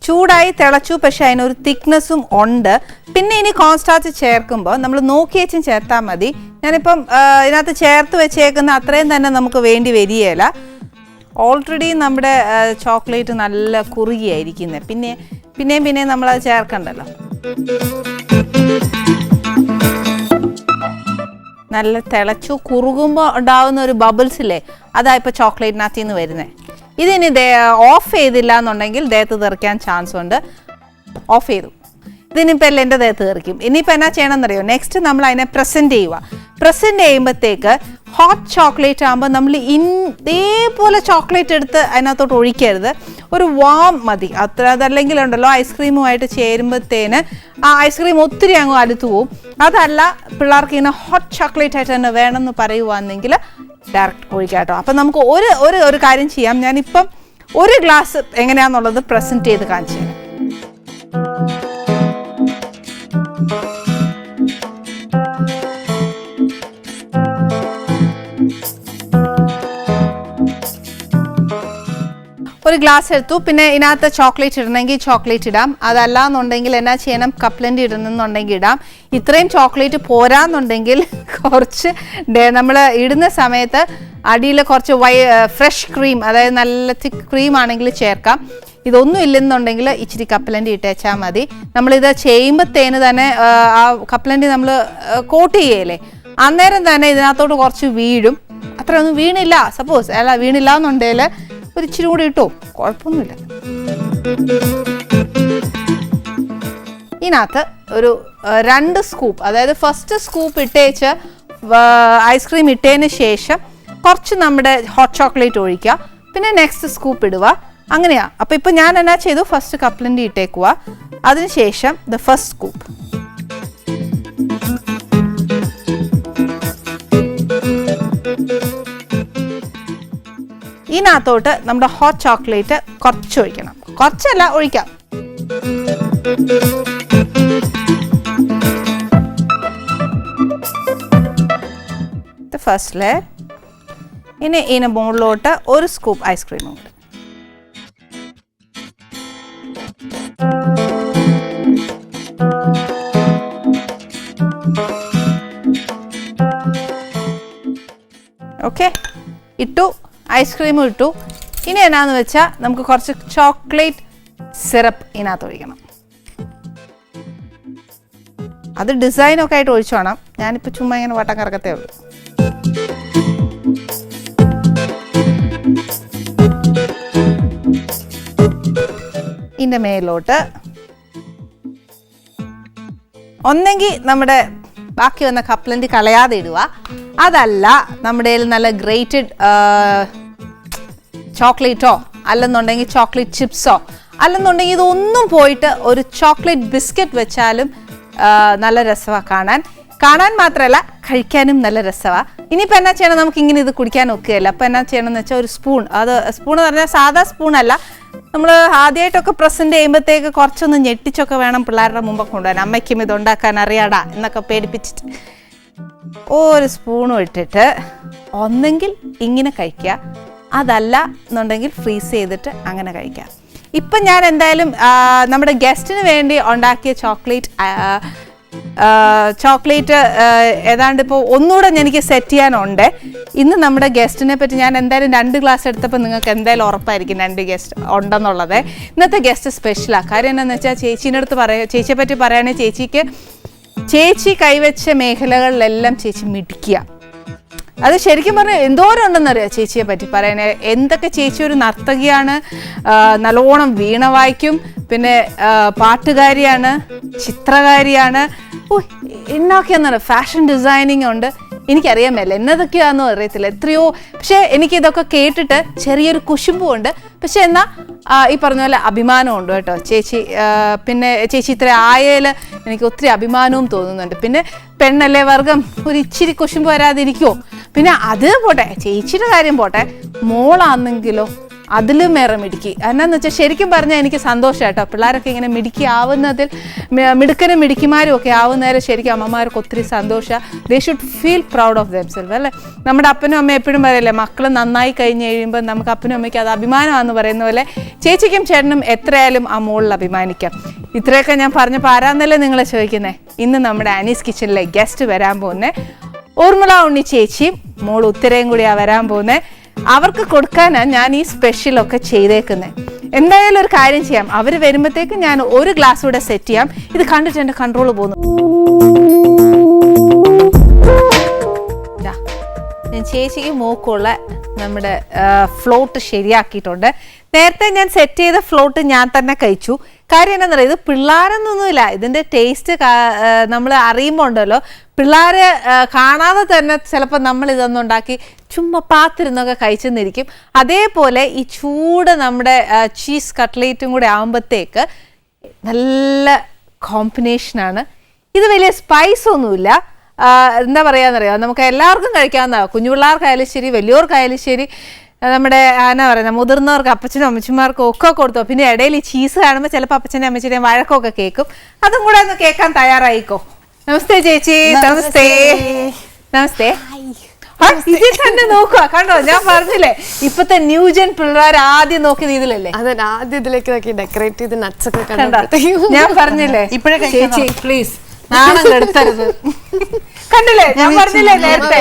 ചൂടായി തിളച്ചു, പക്ഷെ അതിനൊരു തിക്നെസ്സും ഉണ്ട്. പിന്നെ ഇനി കോൺസ്റ്റാച്ച് ചേർക്കുമ്പോൾ നമ്മൾ നോക്കിയേച്ചും ചേർത്താൽ മതി. ഞാനിപ്പം ഇതിനകത്ത് ചേർത്ത് വെച്ചേക്കുന്ന അത്രയും തന്നെ നമുക്ക് വേണ്ടി വരികയില്ല. ഓൾറെഡി നമ്മുടെ ചോക്ലേറ്റ് നല്ല കുറുകിയായിരിക്കുന്നത്, പിന്നെയും നമ്മളത് ചേർക്കണ്ടല്ലോ. നല്ല തിളച്ചു കുറുകുമ്പോൾ ഉണ്ടാകുന്ന ഒരു ബബിൾസ് ഇല്ലേ, അതാ ഇപ്പോൾ ചോക്ലേറ്റിനകത്ത് നിന്ന് വരുന്നത്. ഇതിനി ഓഫ് ചെയ്തില്ല എന്നുണ്ടെങ്കിൽ ദേഹത്ത് തെറിക്കാൻ ചാൻസ് ഉണ്ട്. ഓഫ് ചെയ്തു, ഇതിനിപ്പോൾ എല്ലാം എൻ്റെ ദേഹത്ത് തെറിക്കും. ഇനിയിപ്പോൾ എന്നാ ചെയ്യണമെന്നറിയോ, നെക്സ്റ്റ് നമ്മൾ അതിനെ പ്രസൻറ്റ് ചെയ്യുമ്പോഴത്തേക്ക് ഹോട്ട് ചോക്ലേറ്റ് ആകുമ്പോൾ നമ്മൾ ഇതേപോലെ ചോക്ലേറ്റ് എടുത്ത് അതിനകത്തോട്ട് ഒഴിക്കരുത്, ഒരു വാം മതി അത്ര. അതല്ലെങ്കിൽ ഉണ്ടല്ലോ ഐസ്ക്രീമുമായിട്ട് ചേരുമ്പോഴത്തേന് ആ ഐസ്ക്രീം ഒത്തിരി അങ്ങ് അലുത്തു പോവും. അതല്ല, പിള്ളേർക്ക് ഇങ്ങനെ ഹോട്ട് ചോക്ലേറ്റ് ആയിട്ട് തന്നെ വേണമെന്ന് പറയുവാണെങ്കിൽ ഡയറക്റ്റ് ഒഴിക്കാം കേട്ടോ. അപ്പം നമുക്ക് ഒരു കാര്യം ചെയ്യാം, ഞാനിപ്പം ഒരു ഗ്ലാസ് എങ്ങനെയാണെന്നുള്ളത് പ്രസൻറ്റ് ചെയ്ത് കാണിച്ചു തരാം. ഒരു ഗ്ലാസ് എടുത്തു, പിന്നെ ഇതിനകത്ത് ചോക്ലേറ്റ് ഇടണമെങ്കിൽ ചോക്ലേറ്റ് ഇടാം, അതല്ല എന്നുണ്ടെങ്കിൽ എന്നാ ചെയ്യണം, കപ്ലൻഡ് ഇടണമെന്നുണ്ടെങ്കിൽ ഇടാം. ഇത്രയും ചോക്ലേറ്റ് പോരാന്നുണ്ടെങ്കിൽ കുറച്ച് നമ്മൾ ഇടുന്ന സമയത്ത് അടിയിൽ കുറച്ച് ഫ്രഷ് ക്രീം, അതായത് നല്ല തിക്ക് ക്രീം ആണെങ്കിൽ ചേർക്കാം. ഇതൊന്നും ഇല്ലെന്നുണ്ടെങ്കിൽ ഇച്ചിരി കപ്പലണ്ടി ഇട്ടേച്ചാൽ മതി. നമ്മളിത് ചെയ്യുമ്പോഴത്തേന് തന്നെ ആ കപ്പലണ്ടി നമ്മൾ കോട്ട് ചെയ്യല്ലേ, അന്നേരം തന്നെ ഇതിനകത്തോട്ട് കുറച്ച് വീഴും. അത്രയൊന്നും വീണില്ല, സപ്പോസ് അല്ല വീണില്ല എന്നുണ്ടെങ്കിൽ ഒരു ഇച്ചിരി കൂടി ഇട്ടോ, കുഴപ്പമൊന്നുമില്ല. ഇതിനകത്ത് ഒരു 2 സ്കൂപ്പ്, അതായത് ഫസ്റ്റ് സ്കൂപ്പ് ഇട്ടേച്ച് ഐസ്ക്രീം ഇട്ടതിന് ശേഷം കുറച്ച് നമ്മുടെ ഹോട്ട് ചോക്ലേറ്റ് ഒഴിക്കുക, പിന്നെ നെക്സ്റ്റ് സ്കൂപ്പ് ഇടുക, അങ്ങനെയാ. അപ്പോൾ ഇപ്പോൾ ഞാൻ എന്നാ ചെയ്തു, ഫസ്റ്റ് കപ്പലണ്ടി ഇട്ടേക്കുക, അതിനുശേഷം ദ ഫസ്റ്റ് സ്കൂപ്പ്. ഇതിനകത്തോട്ട് നമ്മുടെ ഹോട്ട് ചോക്ലേറ്റ് കുറച്ച് ഒഴിക്കണം, കുറച്ചല്ല ഒഴിക്കാം. First layer. ഇനി ഇതിന് മുകളിലോട്ട് ഒരു സ്കൂപ്പ് ഐസ്ക്രീമും കൂടെ. ഓക്കെ, ഇട്ടു, ഐസ്ക്രീമും ഇട്ടു. ഇനി എന്നാന്ന് വെച്ചാൽ നമുക്ക് കുറച്ച് ചോക്ലേറ്റ് സിറപ്പ് ഇതിനകത്ത് ഒഴിക്കണം. അത് ഡിസൈനൊക്കെ ആയിട്ട് ഒഴിച്ചു വേണം, ഞാനിപ്പോൾ ചുമ്മാ ഇങ്ങനെ വട്ടം കറക്കത്തേ ഉള്ളൂ. ഇതിൻ്റെ മേലോട്ട് ഒന്നെങ്കിൽ നമ്മുടെ ബാക്കി വന്ന കപ്പലണ്ടി കളയാതെ ഇടുക, അതല്ല നമ്മുടെ നല്ല ഗ്രേറ്റഡ് ചോക്ലേറ്റോ അല്ലെന്നുണ്ടെങ്കിൽ ചോക്ലേറ്റ് ചിപ്സോ അല്ലെന്നുണ്ടെങ്കിൽ ഇതൊന്നും പോയിട്ട് ഒരു ചോക്ലേറ്റ് ബിസ്ക്കറ്റ് വെച്ചാലും നല്ല രസമാണ് കാണാൻ മാത്രമല്ല കഴിക്കാനും നല്ല രസമാണ്. ഇനിയിപ്പോൾ എന്നാ ചെയ്യണം, നമുക്ക് ഇങ്ങനെ ഇത് കുടിക്കാൻ ഒക്കുകയല്ല. അപ്പോൾ എന്നാ ചെയ്യണമെന്ന് വെച്ചാൽ ഒരു സ്പൂൺ, അത് സ്പൂൺ എന്ന് പറഞ്ഞാൽ സാധാ സ്പൂണല്ല, നമ്മൾ ആദ്യമായിട്ടൊക്കെ പ്രസൻറ്റ് ചെയ്യുമ്പോഴത്തേക്ക് കുറച്ചൊന്ന് ഞെട്ടിച്ചൊക്കെ വേണം പിള്ളേരുടെ മുമ്പൊക്കെ കൊണ്ടുപോകാൻ. അമ്മയ്ക്കും ഇത് ഉണ്ടാക്കാൻ അറിയാടാ എന്നൊക്കെ പേടിപ്പിച്ചിട്ട് ഒരു സ്പൂണും ഇട്ടിട്ട് ഒന്നെങ്കിൽ ഇങ്ങനെ കഴിക്കുക, അതല്ല എന്നുണ്ടെങ്കിൽ ഫ്രീസ് ചെയ്തിട്ട് അങ്ങനെ കഴിക്കാം. ഇപ്പം ഞാൻ എന്തായാലും നമ്മുടെ ഗസ്റ്റിന് വേണ്ടി ഉണ്ടാക്കിയ ചോക്ലേറ്റ് ഏതാണ്ട് ഇപ്പോൾ ഒന്നുകൂടെ എനിക്ക് സെറ്റ് ചെയ്യാനുണ്ട്. ഇന്ന് നമ്മുടെ ഗസ്റ്റിനെ പറ്റി ഞാൻ എന്തായാലും 2 ഗ്ലാസ് എടുത്തപ്പോൾ നിങ്ങൾക്ക് എന്തായാലും ഉറപ്പായിരിക്കും 2 ഗസ്റ്റ് ഉണ്ടെന്നുള്ളത്. ഇന്നത്തെ ഗസ്റ്റ് സ്പെഷ്യലാണ്. കാര്യം എന്താണെന്ന് വെച്ചാൽ ചേച്ചീൻ്റെ അടുത്ത് ചേച്ചിയെ പറ്റി പറയുകയാണെങ്കിൽ ചേച്ചി കൈവച്ച മേഖലകളിലെല്ലാം ചേച്ചി മിടിക്കുക. അത് ശരിക്കും പറഞ്ഞാൽ എന്തോരം ഉണ്ടെന്നറിയാം ചേച്ചിയെ പറ്റി പറയാൻ. എന്തൊക്കെ ചേച്ചി ഒരു നർത്തകിയാണ്, നല്ലോണം വീണ വായിക്കും, പിന്നെ പാട്ടുകാരിയാണ്, ചിത്രകാരിയാണ്, എന്നൊക്കെയെന്നറിയാം, ഫാഷൻ ഡിസൈനിങ് ഉണ്ട്. എനിക്കറിയാൻ മേല എന്നതൊക്കെയാണെന്നോ അറിയത്തില്ല എത്രയോ. പക്ഷെ എനിക്കിതൊക്കെ കേട്ടിട്ട് ചെറിയൊരു കുശുമ്പുണ്ട്. പക്ഷെ എന്നാൽ ഈ പറഞ്ഞ പോലെ അഭിമാനമുണ്ട് കേട്ടോ ചേച്ചി. പിന്നെ ചേച്ചി ഇത്ര ആയതിൽ എനിക്ക് ഒത്തിരി അഭിമാനവും തോന്നുന്നുണ്ട്. പിന്നെ പെണ്ണല്ലേ വർഗം, ഒരു ഇച്ചിരി കുശുമ്പ് വരാതിരിക്കുമോ? പിന്നെ അത് പോട്ടെ, ചേച്ചിയുടെ കാര്യം പോട്ടെ, മോളാണെങ്കിലോ അതിലും ഏറെ മിടുക്കി. എന്നാന്ന് വെച്ചാൽ ശരിക്കും പറഞ്ഞാൽ എനിക്ക് സന്തോഷം കേട്ടോ. പിള്ളേരൊക്കെ ഇങ്ങനെ മിടുക്കി ആവുന്നതിൽ, മിടുക്കനും മിടുക്കിമാരും ഒക്കെ ആവുന്നതിൽ ശരിക്കും അമ്മമാർക്ക് ഒത്തിരി സന്തോഷമാണ്. They should feel proud of themself അല്ലേ. നമ്മുടെ അപ്പനും അമ്മയും എപ്പോഴും പറയല്ലേ, മക്കൾ നന്നായി കഴിഞ്ഞ് കഴിയുമ്പോൾ നമുക്ക് അപ്പനും അമ്മയ്ക്ക് അത് അഭിമാനമാണെന്ന് പറയുന്ന പോലെ ചേച്ചിക്കും ചേട്ടനും എത്രയായാലും ആ മോളിൽ അഭിമാനിക്കാം. ഇത്രയൊക്കെ ഞാൻ പറഞ്ഞപ്പോൾ ആരാന്നല്ലേ നിങ്ങൾ ചോദിക്കുന്നത്. ഇന്ന് നമ്മുടെ ആനീസ് കിച്ചണിലെ ഗസ്റ്റ് വരാൻ പോകുന്നത് ഊർമിള ഉണ്ണി ചേച്ചിയും മോൾ ഉത്തരയും കൂടിയാണ് വരാൻ പോകുന്നത്. അവർക്ക് കൊടുക്കാനാണ് ഞാൻ ഈ സ്പെഷ്യലൊക്കെ ചെയ്തേക്കുന്നത്. എന്തായാലും ഒരു കാര്യം ചെയ്യാം, അവർ വരുമ്പോഴത്തേക്ക് ഞാൻ ഒരു ഗ്ലാസ് കൂടെ സെറ്റ് ചെയ്യാം. ഇത് കണ്ടിട്ട് എൻ്റെ കൺട്രോൾ പോകുന്നു. ഞാൻ ചേച്ചിക്ക് മൂക്കുള്ള നമ്മുടെ ഫ്ലോട്ട് ശരിയാക്കിയിട്ടുണ്ട്. നേരത്തെ ഞാൻ സെറ്റ് ചെയ്ത ഫ്ലോട്ട് ഞാൻ തന്നെ കഴിച്ചു. കാര്യം എന്താണെന്ന് പറയുക, ഇത് പിള്ളേരൊന്നൊന്നുമില്ല, ഇതിൻ്റെ ടേസ്റ്റ് നമ്മൾ അറിയുമ്പോൾ ഉണ്ടല്ലോ, പിള്ളേർ കാണാതെ തന്നെ ചിലപ്പോൾ നമ്മൾ ഇതൊന്നും ഉണ്ടാക്കി ചുമ്മാ പാത്തിരുന്നൊക്കെ കഴിച്ചെന്നിരിക്കും. അതേപോലെ ഈ ചൂട് നമ്മുടെ ചീസ് കട്ട്ലേറ്റും കൂടെ ആകുമ്പോഴത്തേക്ക് നല്ല കോമ്പിനേഷനാണ്. ഇത് വലിയ സ്പൈസ് ഒന്നുമില്ല. എന്താ പറയാന്നറിയാം, നമുക്ക് എല്ലാവർക്കും കഴിക്കാവുന്നതാണ്. കുഞ്ഞു പിള്ളേർക്കായാലും ശരി, വലിയവർക്കായാലും ശരി, നമ്മുടെ എന്നാ പറയുന്നത്, മുതിർന്നവർക്ക്, അപ്പച്ചനും അമ്മച്ചിമാർക്കും ഒക്കെ കൊടുത്തോ. പിന്നെ ഇടയിൽ ഈ ചീസ് കാണുമ്പോൾ ചിലപ്പോൾ അപ്പച്ചനെ അമ്മച്ചിനെയും വഴക്കൊക്കെ കേൾക്കും. അതും കൂടെ ഒന്ന് കേൾക്കാൻ തയ്യാറായിക്കോ. നമസ്തേ ചേച്ചി. നമസ്തേ. നമസ്തേ. ഇതിൽ തന്നെ നോക്കുക, കണ്ടോ, ഞാൻ പറഞ്ഞില്ലേ ഇപ്പത്തെ ന്യൂജൻ പിള്ളേർ ആദ്യം നോക്കിയത് ഇതിലല്ലേ. അതെ, ആദ്യം ഇതിലേക്ക് നോക്കി ഡെക്കറേറ്റ് ചെയ്ത് നട്ട്സ് ഒക്കെ കണ്ടോ. ഞാൻ പറഞ്ഞില്ലേ ചേച്ചി പ്ലീസ് നാണം കെടുത്തരുത്. കണ്ടില്ലേ, ഞാൻ പറഞ്ഞില്ലേ നേരത്തെ.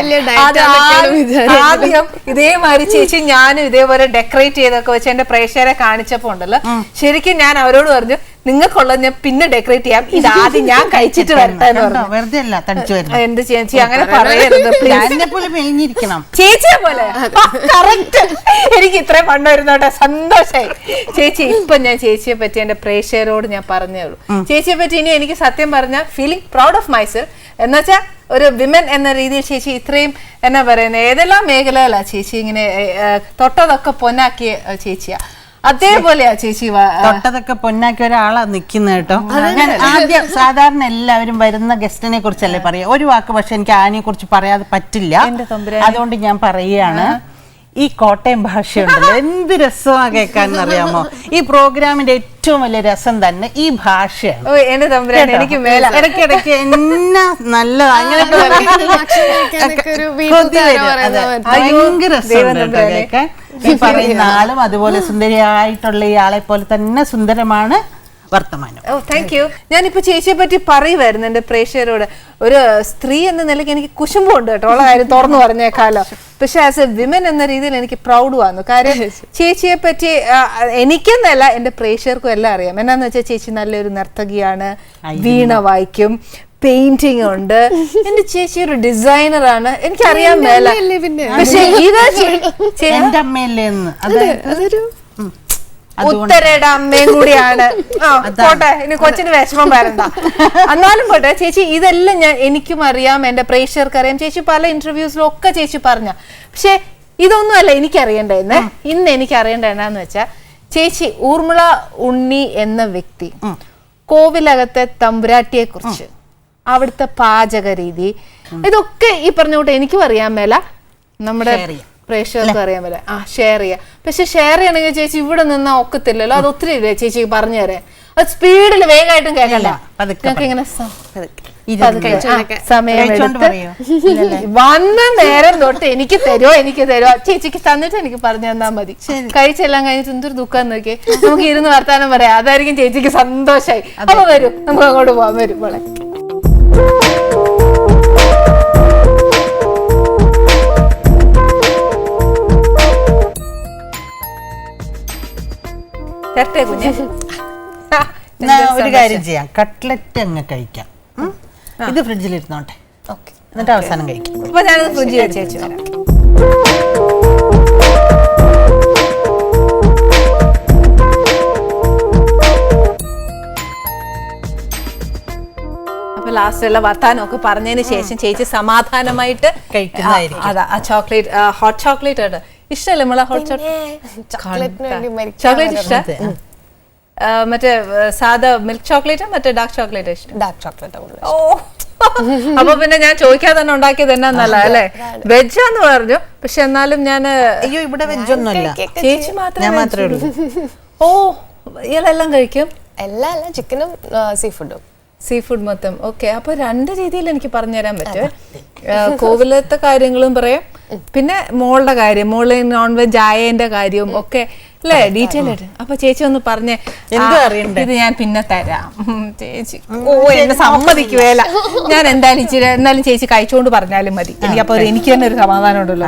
ആദ്യം ഇതേമാതിരി ചേച്ചി ഞാനും ഇതേപോലെ ഡെക്കറേറ്റ് ചെയ്തൊക്കെ വെച്ച് എന്റെ പ്രേക്ഷകരെ കാണിച്ചപ്പോ ഉണ്ടല്ലോ, ശരിക്കും ഞാൻ അവരോട് പറഞ്ഞു, നിങ്ങൾക്കുള്ളത് ഞാൻ പിന്നെ ഡെക്കറേറ്റ് ചെയ്യാം, ഇത് ആദ്യം ഞാൻ കഴിച്ചിട്ട് വരട്ടെ എന്ന് പറഞ്ഞു. എന്ത് ചേച്ചി അങ്ങനെ പറയരുത് ചേച്ചിയെ പോലെ. കറക്റ്റ്, എനിക്ക് ഇത്രയും പണ്ട് വരുന്നോട്ടെ, സന്തോഷായി ചേച്ചി. ഇപ്പൊ ഞാൻ ചേച്ചിയെ പറ്റി എന്റെ പ്രേക്ഷകരോട് ഞാൻ പറഞ്ഞേ ഉള്ളൂ. ചേച്ചിയെ പറ്റി ഇനി എനിക്ക് സത്യം പറഞ്ഞ ഫീലിംഗ് പ്രൗഡ് ഓഫ് മൈസെൽഫ്. എന്നുവെച്ചാൽ ഒരു വിമൻ എന്ന രീതിയിൽ ചേച്ചി ഇത്രയും എന്നാ പറയുന്നത്, ഏതെല്ലാം മേഖലയിലാ ചേച്ചി ഇങ്ങനെ തൊട്ടതൊക്കെ പൊന്നാക്കിയ ചേച്ചിയാ. അതേപോലെയാ ചേച്ചി തൊട്ടതൊക്കെ പൊന്നാക്കി ഒരാളാ നിക്കുന്ന കേട്ടോ. ആദ്യം സാധാരണ എല്ലാവരും വരുന്ന ഗസ്റ്റിനെ കുറിച്ചല്ലേ പറയാ, ഒരു വാക്ക് പക്ഷെ എനിക്ക് ആനയെ കുറിച്ച് പറയാതെ പറ്റില്ല. അതുകൊണ്ട് ഞാൻ പറയുകയാണ്, ഈ കോട്ടയം ഭാഷയുണ്ടല്ലോ, എന്ത് രസമാണ് കേൾക്കാന്ന് അറിയാമോ. ഈ പ്രോഗ്രാമിന്റെ ഏറ്റവും വലിയ രസം തന്നെ ഈ ഭാഷയാണ്. എനിക്ക് ഇടയ്ക്കിടയ്ക്ക് എന്നാ നല്ലതാ അങ്ങനെ ഭയങ്കര രസം കേൾക്കാൻ. ഈ പറയുന്ന ആളും അതുപോലെ സുന്ദരിയായിട്ടുള്ള ഈ ആളെ പോലെ തന്നെ സുന്ദരമാണ് വർത്തമാനം. Thank you. ഞാനിപ്പോ ചേച്ചിയെ പറ്റി പറയുമായിരുന്നു എന്റെ പ്രേക്ഷകരോട്. ഒരു സ്ത്രീ എന്ന നിലയ്ക്ക് എനിക്ക് കുശുമ്പുണ്ട് കേട്ടോ, ഉള്ള കാര്യം തുറന്നു പറഞ്ഞേക്കാലോ. പക്ഷെ ആസ് എ വിമൻ എന്ന രീതിയിൽ എനിക്ക് പ്രൗഡ് വന്നു. കാര്യം ചേച്ചിയെ പറ്റി എനിക്കെന്നല്ല എന്റെ പ്രേക്ഷകർക്കും എല്ലാം അറിയാം. എന്നാന്ന് വെച്ചാൽ ചേച്ചി നല്ലൊരു നർത്തകിയാണ്, വീണ വായിക്കും, പെയിന്റിംഗ് ഉണ്ട്. എന്റെ ചേച്ചി ഒരു ഡിസൈനർ ആണ്, എനിക്കറിയാൻ മേല. പക്ഷെ എന്റെ അമ്മയല്ലേന്ന് അതൊരു ഉത്തരയുടെ അമ്മയും കൂടിയാണ്. പോട്ടെ, ഇനി കൊച്ചിന് വിഷമം വരണ്ട. എന്നാലും പോട്ടെ ചേച്ചി, ഇതെല്ലാം എനിക്കും അറിയാം, എന്റെ പ്രേക്ഷകർക്ക് അറിയാം. ചേച്ചി പല ഇന്റർവ്യൂസിലും ഒക്കെ ചേച്ചി പറഞ്ഞ. പക്ഷെ ഇതൊന്നുമല്ല എനിക്കറിയേണ്ടതെന്ന്. ഇന്ന് എനിക്ക് അറിയേണ്ട എന്നാന്ന് വെച്ചാൽ, ചേച്ചി ഊർമിള ഉണ്ണി എന്ന വ്യക്തി, കോവിലകത്തെ തമ്പുരാട്ടിയെ കുറിച്ച്, അവിടുത്തെ പാചക രീതി, ഇതൊക്കെ ഈ പറഞ്ഞോട്ടെ എനിക്കും അറിയാൻ മേല, നമ്മുടെ പ്രേക്ഷകർക്ക് അറിയാൻ പറ്റില്ല. ഷെയർ ചെയ്യാം. പക്ഷെ ഷെയർ ചെയ്യണമെങ്കിൽ ചേച്ചി ഇവിടെ നിന്നാ ഒക്കത്തില്ലല്ലോ, അത് ഒത്തിരി ഇല്ലേ ചേച്ചിക്ക് പറഞ്ഞു തരാൻ. അത് സ്പീഡിൽ വേഗമായിട്ടും കേൾക്കണ്ട. ഞങ്ങൾക്ക് ഇങ്ങനെ സമയമെടുത്ത് വന്ന നേരം തൊട്ട് എനിക്ക് തരുമോ ചേച്ചിക്ക് തന്നിട്ട് എനിക്ക് പറഞ്ഞു തന്നാ മതി. കഴിച്ചെല്ലാം കഴിഞ്ഞിട്ട് എന്തൊരു ദുഃഖം നോക്കി നമുക്ക് ഇരുന്ന് വർത്താനം പറയാം, അതായിരിക്കും ചേച്ചിക്ക് സന്തോഷമായി. അപ്പൊ വരും, നമുക്ക് അങ്ങോട്ട് പോകാൻ വരും. മോളെ ഒരു കാര്യം ചെയ്യാം, കട്ട്ലറ്റ് അങ്ങ് കഴിക്കാം. ഇത് ഫ്രിഡ്ജിൽ ഇരുന്നോട്ടെ, എന്നിട്ട് അവസാനം കഴിക്കാം. അപ്പൊ ഞാനത് ഫ്രിഡ്ജിൽ വെച്ചു വരാം. അപ്പൊ ലാസ്റ്റിലുള്ള വർത്താനം ഒക്കെ പറഞ്ഞതിന് ശേഷം ചേച്ചി സമാധാനമായിട്ട് കഴിക്കുന്നതായിരിക്കും. അതാ ആ ചോക്ലേറ്റ് ഹോട്ട് ചോക്ലേറ്റ് ആണ് ഇഷ്ടമല്ലേ നമ്മളെ ഹോട്ട് ചോക്ലേറ്റ് ഇഷ്ടം മറ്റേ സാധാ മിൽക്ക് ചോക്ലേറ്റ് മറ്റേ ഡാർക്ക് ചോക്ലേറ്റ് ഇഷ്ടം ഡാർക്ക് ചോക്ലേറ്റ്. ഓ അപ്പൊ പിന്നെ ഞാൻ ചോദിക്കാതെ തന്നെ ഉണ്ടാക്കിയത് എന്നാന്നല്ല അല്ലെ വെജാന്ന് പറഞ്ഞു പക്ഷെ എന്നാലും ഞാൻ അയ്യോ ഇവിടെ വെജൊന്നുമല്ല, ചേച്ചി ഞാൻ മാത്രമേ ഉള്ളൂ. ഓ ഇയാളെല്ലാം കഴിക്കും എല്ലാം ചിക്കനും സീ ഫുഡ് മൊത്തം. ഓക്കെ, അപ്പൊ രണ്ട് രീതിയിൽ എനിക്ക് പറഞ്ഞുതരാൻ പറ്റും. കോവിലത്തെ കാര്യങ്ങളും പറയാം, പിന്നെ മോളുടെ കാര്യം, മോള് നോൺ വെജ് ആയതിന്റെ കാര്യവും ഒക്കെ അല്ലേ ഡീറ്റെയിൽ ആയിട്ട്. അപ്പൊ ചേച്ചി ഒന്ന് പറഞ്ഞേ, ഇത് ഞാൻ പിന്നെ തരാം ചേച്ചി. ഓ എന്നെ സമ്മതിക്കുവേല, ഞാൻ എന്തായാലും ചേച്ചി കഴിച്ചോണ്ട് പറഞ്ഞാലും മതി. എനിക്കപ്പോ എനിക്ക് തന്നെ ഒരു സമാധാനം ഉണ്ടല്ലോ.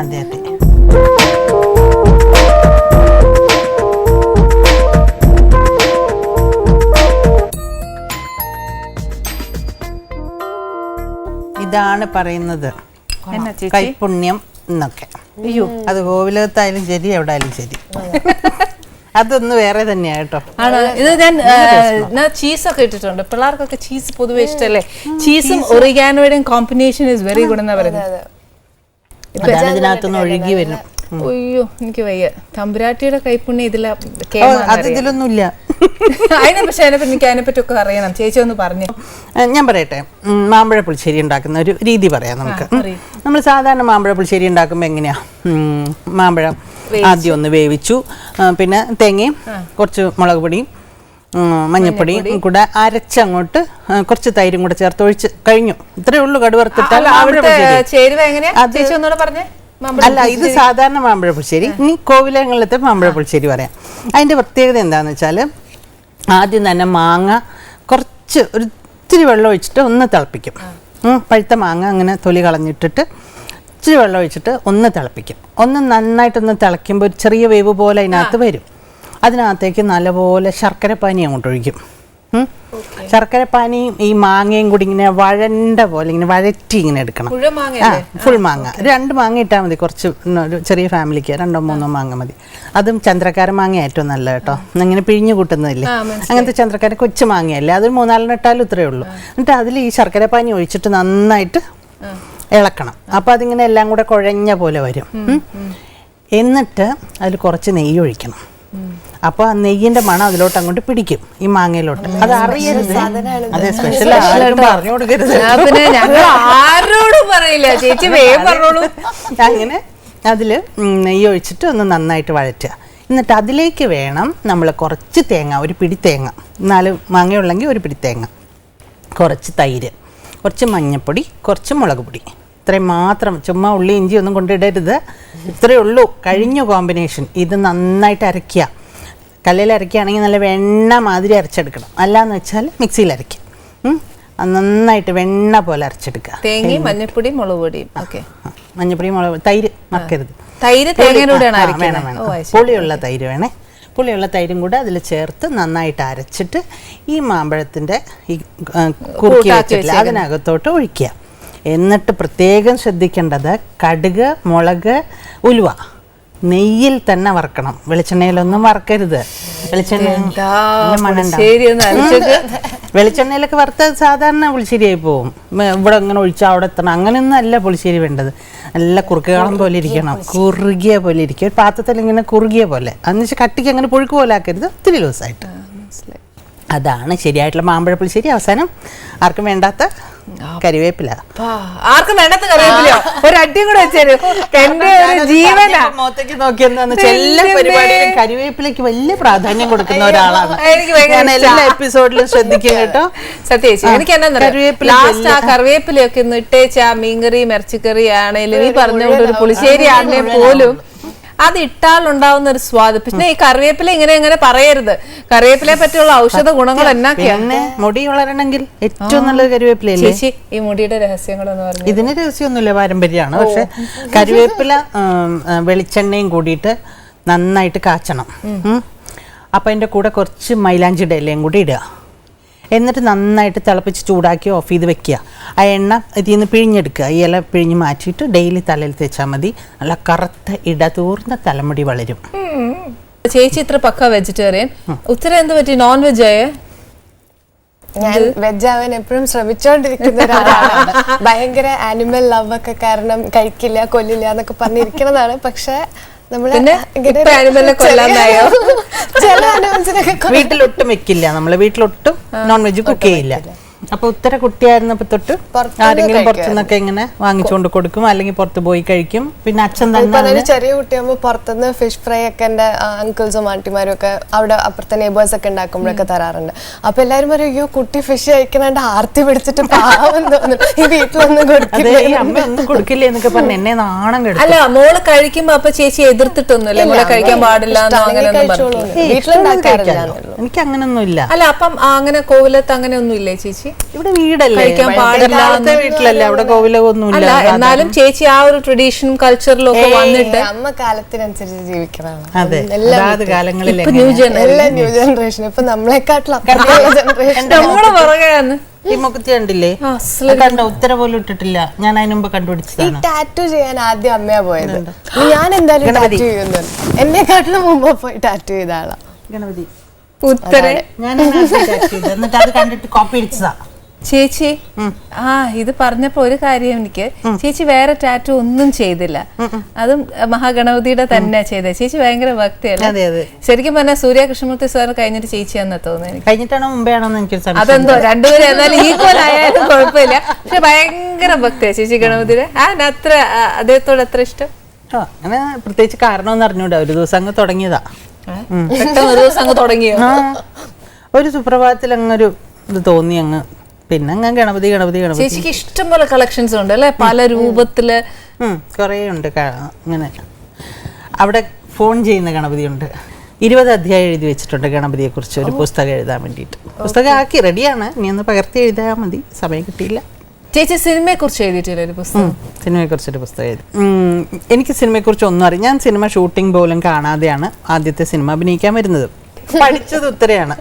ഇതാണ് പറയുന്നത് എന്നാ ചേച്ചി? കൈപുണ്യം എന്നൊക്കെ. അയ്യോ, അത് കോവിലകത്തായാലും ശരി എവിടെ ആയാലും ശരി, അതൊന്ന് വേറെ തന്നെയാ കേട്ടോ. ആണ് ഇത്. ഞാൻ ചീസൊക്കെ ഇട്ടിട്ടുണ്ട്. പിള്ളേർക്കൊക്കെ ചീസ് പൊതുവെ ഇഷ്ടമല്ലേ. ചീസും ഒറിഗാനോയുടെയും കോമ്പിനേഷൻ ഇസ് വെരി ഗുഡ് എന്നാ പറയുന്നത്. ഇതിനകത്തൊന്ന് ഒഴുകി വരും. അയ്യോ എനിക്ക് വയ്യ. തമ്പുരാട്ടിയുടെ കൈപ്പുണ്യം ഇതിലൊന്നുമില്ല. പക്ഷെ എനിക്ക് അതിനെപ്പറ്റി ഒക്കെ അറിയണം. ചേച്ചി ഒന്ന് പറഞ്ഞു. ഞാൻ പറയട്ടെ, മാമ്പഴ പുളിശ്ശേരി ഉണ്ടാക്കുന്ന ഒരു രീതി പറയാം നമുക്ക്. നമ്മൾ സാധാരണ മാമ്പഴ പുളിശ്ശേരി ഉണ്ടാക്കുമ്പോൾ എങ്ങനെയാ, മാമ്പഴം ആദ്യം ഒന്ന് വേവിച്ചു, പിന്നെ തേങ്ങയും കുറച്ച് മുളക് പൊടിയും മഞ്ഞപ്പൊടിയും കൂടെ അരച്ചങ്ങോട്ട് കുറച്ച് തൈരും കൂടെ ചേർത്ത് ഒഴിച്ച് കഴിഞ്ഞു. ഇത്രയേ ഉള്ളൂ. കടുവറുത്തിട്ടാൽ അല്ല, ഇത് സാധാരണ മാമ്പഴ പുളിശ്ശേരി. ഇനി കോവിലങ്ങളിലത്തെ മാമ്പഴ പുളിശ്ശേരി പറയാം. അതിൻ്റെ പ്രത്യേകത എന്താണെന്ന് വെച്ചാൽ, ആദ്യം തന്നെ മാങ്ങ കുറച്ച് ഒരു ഇത്തിരി വെള്ളം ഒഴിച്ചിട്ട് ഒന്ന് തിളപ്പിക്കും. പഴുത്ത മാങ്ങ അങ്ങനെ തൊലി കളഞ്ഞിട്ടിട്ട് ഇച്ചിരി വെള്ളം ഒഴിച്ചിട്ട് ഒന്ന് തിളപ്പിക്കും. ഒന്ന് നന്നായിട്ടൊന്ന് തിളയ്ക്കുമ്പോൾ ഒരു ചെറിയ വേവ് പോലെ അതിനകത്ത് വരും. അതിനകത്തേക്ക് നല്ലപോലെ ശർക്കരപ്പാനി അങ്ങോട്ട് ഒഴിക്കും. ശർക്കരപ്പാനിയും ഈ മാങ്ങയും കൂടി ഇങ്ങനെ വഴണ്ട പോലെ ഇങ്ങനെ വഴറ്റി ഇങ്ങനെ എടുക്കണം. ഫുൾ മാങ്ങ 2 മാങ്ങ ഇട്ടാൽ മതി. കുറച്ച് ഒരു ചെറിയ ഫാമിലിക്ക് 2-3 മാങ്ങ മതി. അതും ചന്ദ്രക്കാര മാങ്ങ ഏറ്റവും നല്ല കേട്ടോ. ഇങ്ങനെ പിഴിഞ്ഞു കൂട്ടുന്നതില്ലേ, അങ്ങനത്തെ ചന്ദ്രക്കാര കൊച്ചു മാങ്ങയല്ലേ, അത് 3-4 ഇട്ടാലും ഇത്രയേ ഉള്ളൂ. എന്നിട്ട് അതിൽ ഈ ശർക്കരപ്പാനി ഒഴിച്ചിട്ട് നന്നായിട്ട് ഇളക്കണം. അപ്പം അതിങ്ങനെ എല്ലാം കൂടെ കുഴഞ്ഞ പോലെ വരും. എന്നിട്ട് അതിൽ കുറച്ച് നെയ്യ് ഒഴിക്കണം. അപ്പൊ ആ നെയ്യിന്റെ മണം അതിലോട്ട് അങ്ങോട്ട് പിടിക്കും, ഈ മാങ്ങയിലോട്ട്. അത് അറിയരുത്, അതെ സ്പെഷ്യൽ പറഞ്ഞു കൊടുക്കരുത്. ആരോടും പറയില്ല ചേച്ചി, വേഗം പറഞ്ഞോളൂ. അങ്ങനെ അതിൽ നെയ്യ് ഒഴിച്ചിട്ട് ഒന്ന് നന്നായിട്ട് വഴറ്റുക. എന്നിട്ട് അതിലേക്ക് വേണം നമ്മൾ കുറച്ച് തേങ്ങ, ഒരു പിടി തേങ്ങ, 4 മാങ്ങയുള്ളെങ്കിൽ ഒരു പിടി തേങ്ങ, കുറച്ച് തൈര്, കുറച്ച് മഞ്ഞൾപ്പൊടി, കുറച്ച് മുളക് പൊടി, ഇത്രയും മാത്രം. ചുമ്മാ ഉള്ളി ഇഞ്ചി ഒന്നും കൊണ്ടിടരുത്, ഇത്രയേ ഉള്ളൂ. കഴിഞ്ഞ കോമ്പിനേഷൻ. ഇത് നന്നായിട്ട് അരയ്ക്കുക. കല്ലിൽ അരയ്ക്കുകയാണെങ്കിൽ നല്ല വെണ്ണ മാതിരി അരച്ചെടുക്കണം. അല്ലാന്ന് വെച്ചാൽ മിക്സിയിൽ അരയ്ക്കും. നന്നായിട്ട് വെണ്ണ പോലെ അരച്ചെടുക്കുക. തേങ്ങയും മഞ്ഞപ്പൊടിയും മുളക് പൊടിയും. മഞ്ഞപ്പൊടിയും മുളക്, തൈര് മറക്കരുത്. തൈര് വേണം. പുളിയുള്ള തൈര് വേണേ. പുളിയുള്ള തൈരും കൂടെ അതിൽ ചേർത്ത് നന്നായിട്ട് അരച്ചിട്ട് ഈ മാമ്പഴത്തിൻ്റെ ഈ കുറുക്കി വെച്ചിട്ടില്ല അതിനകത്തോട്ട് ഒഴിക്കുക. എന്നിട്ട് പ്രത്യേകം ശ്രദ്ധിക്കേണ്ടത്, കടുക്, മുളക്, ഉലുവ നെയ്യിൽ തന്നെ വറക്കണം. വെളിച്ചെണ്ണയിലൊന്നും വറക്കരുത്. വെളിച്ചെണ്ണയിലൊക്കെ വറുത്ത സാധാരണ പുളിശ്ശേരിയായി പോവും. ഇവിടെ അങ്ങനെ ഒഴിച്ചാൽ അവിടെ എത്തണം, അങ്ങനെയൊന്നും അല്ല പുളിശ്ശേരി വേണ്ടത്. നല്ല കുറുക്കുകാളം പോലെ ഇരിക്കണം, കുറുകിയ പോലെ ഇരിക്കും. ഒരു പാത്രത്തിൽ ഇങ്ങനെ കുറുകിയ പോലെ, അതെന്ന് വെച്ചാൽ കട്ടിക്ക് അങ്ങനെ പുഴുക്ക് പോലെ ആക്കരുത്, ഒത്തിരി ലൂസായിട്ട്. അതാണ് ശരിയായിട്ടുള്ള മാമ്പഴ പുളിശ്ശേരി. അവസാനം ആർക്കും വേണ്ടാത്ത കരിവേപ്പില. ആർക്കും വേണ്ടാത്ത കരിവേപ്പില ഒരു അടിയും കൂടെ വെച്ചേരും. എന്റെ ഒരു ജീവനാ. മുഖത്തേക്ക് നോക്കിയെന്ന് എല്ലാ പരിപാടിയിലും കരിവേപ്പിലയ്ക്ക് വലിയ പ്രാധാന്യം കൊടുക്കുന്ന ഒരാളാണ്. ഞാൻ എല്ലാ എപ്പിസോഡിലും ശ്രദ്ധിക്കും കേട്ടോ. സത്യം എനിക്ക് എന്നാ ലാസ്റ്റ് ആ കറിവേപ്പിലയൊക്കെ ഒന്ന് ഇട്ടേച്ച ആ മീൻകറിയും ഇറച്ചിക്കറി ആണേലും ഈ പറഞ്ഞുകൊണ്ട് ഒരു പുളിശ്ശേരി ആണേ പോലും അത് ഇട്ടാൽ ഉണ്ടാവുന്ന ഒരു സ്വാദ്. പിന്നെ ഈ കറിവേപ്പില ഇങ്ങനെ പറയരുത്. കറിവേപ്പിലയെ പറ്റിയുള്ള ഔഷധ ഗുണങ്ങൾ എന്നൊക്കെയാണ്. മുടി വളരണമെങ്കിൽ ഏറ്റവും നല്ലത് കറിവേപ്പിലയല്ലേ. ചേച്ചി ഈ മുടിയുടെ രഹസ്യങ്ങളെന്ന് പറഞ്ഞു. ഇതിന് രഹസ്യമൊന്നുമില്ല, പാരമ്പര്യമാണ്. പക്ഷെ കറിവേപ്പില വെളിച്ചെണ്ണയും കൂടിയിട്ട് നന്നായിട്ട് കാച്ചണം. അപ്പൊ അതിന്റെ കൂടെ കുറച്ച് മൈലാഞ്ചിയുടെ ഇലയും കൂടി ഇടുക. എന്നിട്ട് നന്നായിട്ട് തിളപ്പിച്ച് ചൂടാക്കി ഓഫ് ചെയ്ത് വെക്കുക. ആ എണ്ണ ഇതിൽ നിന്ന് പിഴിഞ്ഞെടുക്കുക. ഈ ഇല പിഴിഞ്ഞ് മാറ്റിയിട്ട് ഡെയിലി തലയിൽ തേച്ചാൽ മതി. നല്ല കറുത്ത ഇടതൂർന്ന തലമുടി വളരും. ചേച്ചി ഇത്ര പക്ക വെജിറ്റേറിയൻ, ഉത്തരം എന്ത് പറ്റി നോൺ വെജ് ആയേ? ഞാൻ വെജ് ആവാൻ എപ്പോഴും ശ്രമിച്ചോണ്ടിരിക്കുന്ന ഒരാളാണ്. ഭയങ്കര ആനിമൽ ലവ് ഒക്കെ കാരണം കഴിക്കില്ല കൊല്ലില്ല എന്നൊക്കെ പറഞ്ഞിരിക്കുന്നതാണ്. പക്ഷെ നമ്മള് ചില അനുഭവത്തിനൊക്കെ വീട്ടിലൊട്ടും വെക്കില്ല, നമ്മള് വീട്ടിലൊട്ടും നോൺ വെജ് കുക്ക് ചെയ്യില്ല. അപ്പൊ ഉത്തര കുട്ടിയായിരുന്നപ്പോ തൊട്ട് ആരെങ്കിലും പുറത്തുനിന്നൊക്കെ ഇങ്ങനെ വാങ്ങിച്ചുകൊണ്ട് കൊടുക്കും, അല്ലെങ്കിൽ പുറത്ത് പോയി കഴിക്കും. പിന്നെ അച്ഛൻ തന്നെ ചെറിയ കുട്ടിയാകുമ്പോ പുറത്തുനിന്ന് ഫിഷ് ഫ്രൈ ഒക്കെ എന്റെ അങ്കിൾസും ആന്റിമാരും ഒക്കെ അവിടെ അപ്പുറത്തെ നെയ്ബേഴ്സ് ഒക്കെ ഉണ്ടാക്കുമ്പോഴൊക്കെ തരാറുണ്ട്. അപ്പൊ എല്ലാരും പറയും അയ്യോ കുട്ടി ഫിഷ് കഴിക്കണ ആർത്തി പിടിച്ചിട്ട് പാവം തോന്നുന്നു, ഈ വീട്ടിലൊന്നും ഒന്നും കൊടുക്കില്ല എന്നൊക്കെ പറഞ്ഞ് എന്നെ നാണം കെടുത്തു. അല്ല മോള് കഴിക്കുമ്പോ അപ്പൊ ചേച്ചി എതിർത്തിട്ടൊന്നുമില്ല മോളെ കഴിക്കാൻ പാടില്ല വീട്ടിലുണ്ടാക്കാറില്ല. എനിക്ക് അങ്ങനൊന്നും ഇല്ല. അല്ല അപ്പം അങ്ങനെ കോവിലത്ത് അങ്ങനെ ഒന്നും ഇല്ലേ ചേച്ചി? ഇവിടെ വീടല്ലേ, കഴിക്കാൻ പാടില്ല വീട്ടിലല്ലേ, അവിടെ കോവിലൊന്നും ഇല്ല. എന്നാലും ചേച്ചി ആ ഒരു ട്രഡീഷനും കൾച്ചറിലും ഒക്കെ വന്നിട്ട് അമ്മ കാലത്തിനനുസരിച്ച് ജീവിക്കണതാണ്. അതെ, അതാത് കാലങ്ങളിൽ ന്യൂ ജനറേഷൻ ഇപ്പൊ നമ്മളെക്കാട്ടിലും നമ്മള് പുറകെയാണ്. ഈ മുഖത്ത് കണ്ടില്ലേ, കണ്ടോ, ഉത്തര പോലും ഇട്ടിട്ടില്ല. ഞാൻ അതിന് മുമ്പ് കണ്ടുപിടിച്ചതാണ്. ടാറ്റു ചെയ്യാൻ ആദ്യം അമ്മയാ പോയത്. ഞാൻ എന്തായാലും ടാറ്റു ചെയ്യുന്നു, എന്നെക്കാട്ടിലും മുമ്പ് പോയി ടാറ്റു ചെയ്ത ആളാ ഗണപതി. ഉത്തര ഞാൻ എന്നിട്ട് അത് കണ്ടിട്ട് കോപ്പി അടിച്ചതാ. ചേച്ചി ഇത് പറഞ്ഞപ്പോ ഒരു കാര്യം എനിക്ക്, ചേച്ചി വേറെ ടാറ്റു ഒന്നും ചെയ്തില്ല, അതും മഹാഗണപതിയുടെ തന്നെ ചെയ്തത്. ചേച്ചി ഭയങ്കര ഭക്തിയല്ലേ? ശരിക്കും പറഞ്ഞാൽ സൂര്യ കൃഷ്ണമൂർത്തി സാർ കഴിഞ്ഞിട്ട് ചേച്ചിയാന്ന് തോന്നുന്നു. കഴിഞ്ഞിട്ടാണോ മുമ്പേയാണോ എനിക്ക് അതെന്തോ രണ്ടുപേരും എന്നാലും ഈക്വൽ ആയാലും കുഴപ്പമില്ല. പക്ഷെ ഭയങ്കര ഭക്തിയാ ചേച്ചി ഗണപതിയുടെ. അത്ര അദ്ദേഹത്തോട് എത്ര ഇഷ്ടം? അങ്ങനെ പ്രത്യേകിച്ച് കാരണമൊന്നും അറിഞ്ഞൂടാ, ഒരു ദിവസം അങ്ങ് തുടങ്ങിയതാ. പെട്ടെന്ന് ഒരു ദിവസം അങ്ങ് തുടങ്ങിയോ? ഒരു സുപ്രഭാതത്തിൽ അങ്ങൊരു ഇത് തോന്നി അങ്ങ്, പിന്നെ അങ്ങ് ഗണപതി ഗണപതി ഗണപതി. ചേച്ചിക്ക് ഇഷ്ടംപോലെ കളക്ഷൻസ് ഉണ്ട് അല്ലെ, പല രൂപത്തില് കുറേ ഉണ്ട്. അങ്ങനെ അവിടെ ഫോൺ ചെയ്യുന്ന ഗണപതി ഉണ്ട്. 20 അധ്യായം എഴുതി വെച്ചിട്ടുണ്ട് ഗണപതിയെ കുറിച്ച്, ഒരു പുസ്തകം എഴുതാൻ വേണ്ടിയിട്ട്. പുസ്തകം ആക്കി റെഡിയാണ്, ഇനി ഒന്ന് പകർത്തി എഴുതാൻ മതി, സമയം കിട്ടിയില്ല. ചേച്ചി സിനിമയെ കുറിച്ച് എഴുതിയിട്ടില്ല ഒരു പുസ്തകം? സിനിമയെ കുറിച്ചൊരു പുസ്തകം എഴുതി. എനിക്ക് സിനിമയെ കുറിച്ച് ഒന്നും അറിയാം. ഞാൻ സിനിമ ഷൂട്ടിംഗ് പോലും കാണാതെയാണ് ആദ്യത്തെ സിനിമ അഭിനയിക്കാൻ വരുന്നത്. പഠിച്ചത് ഉത്തരയാണ്,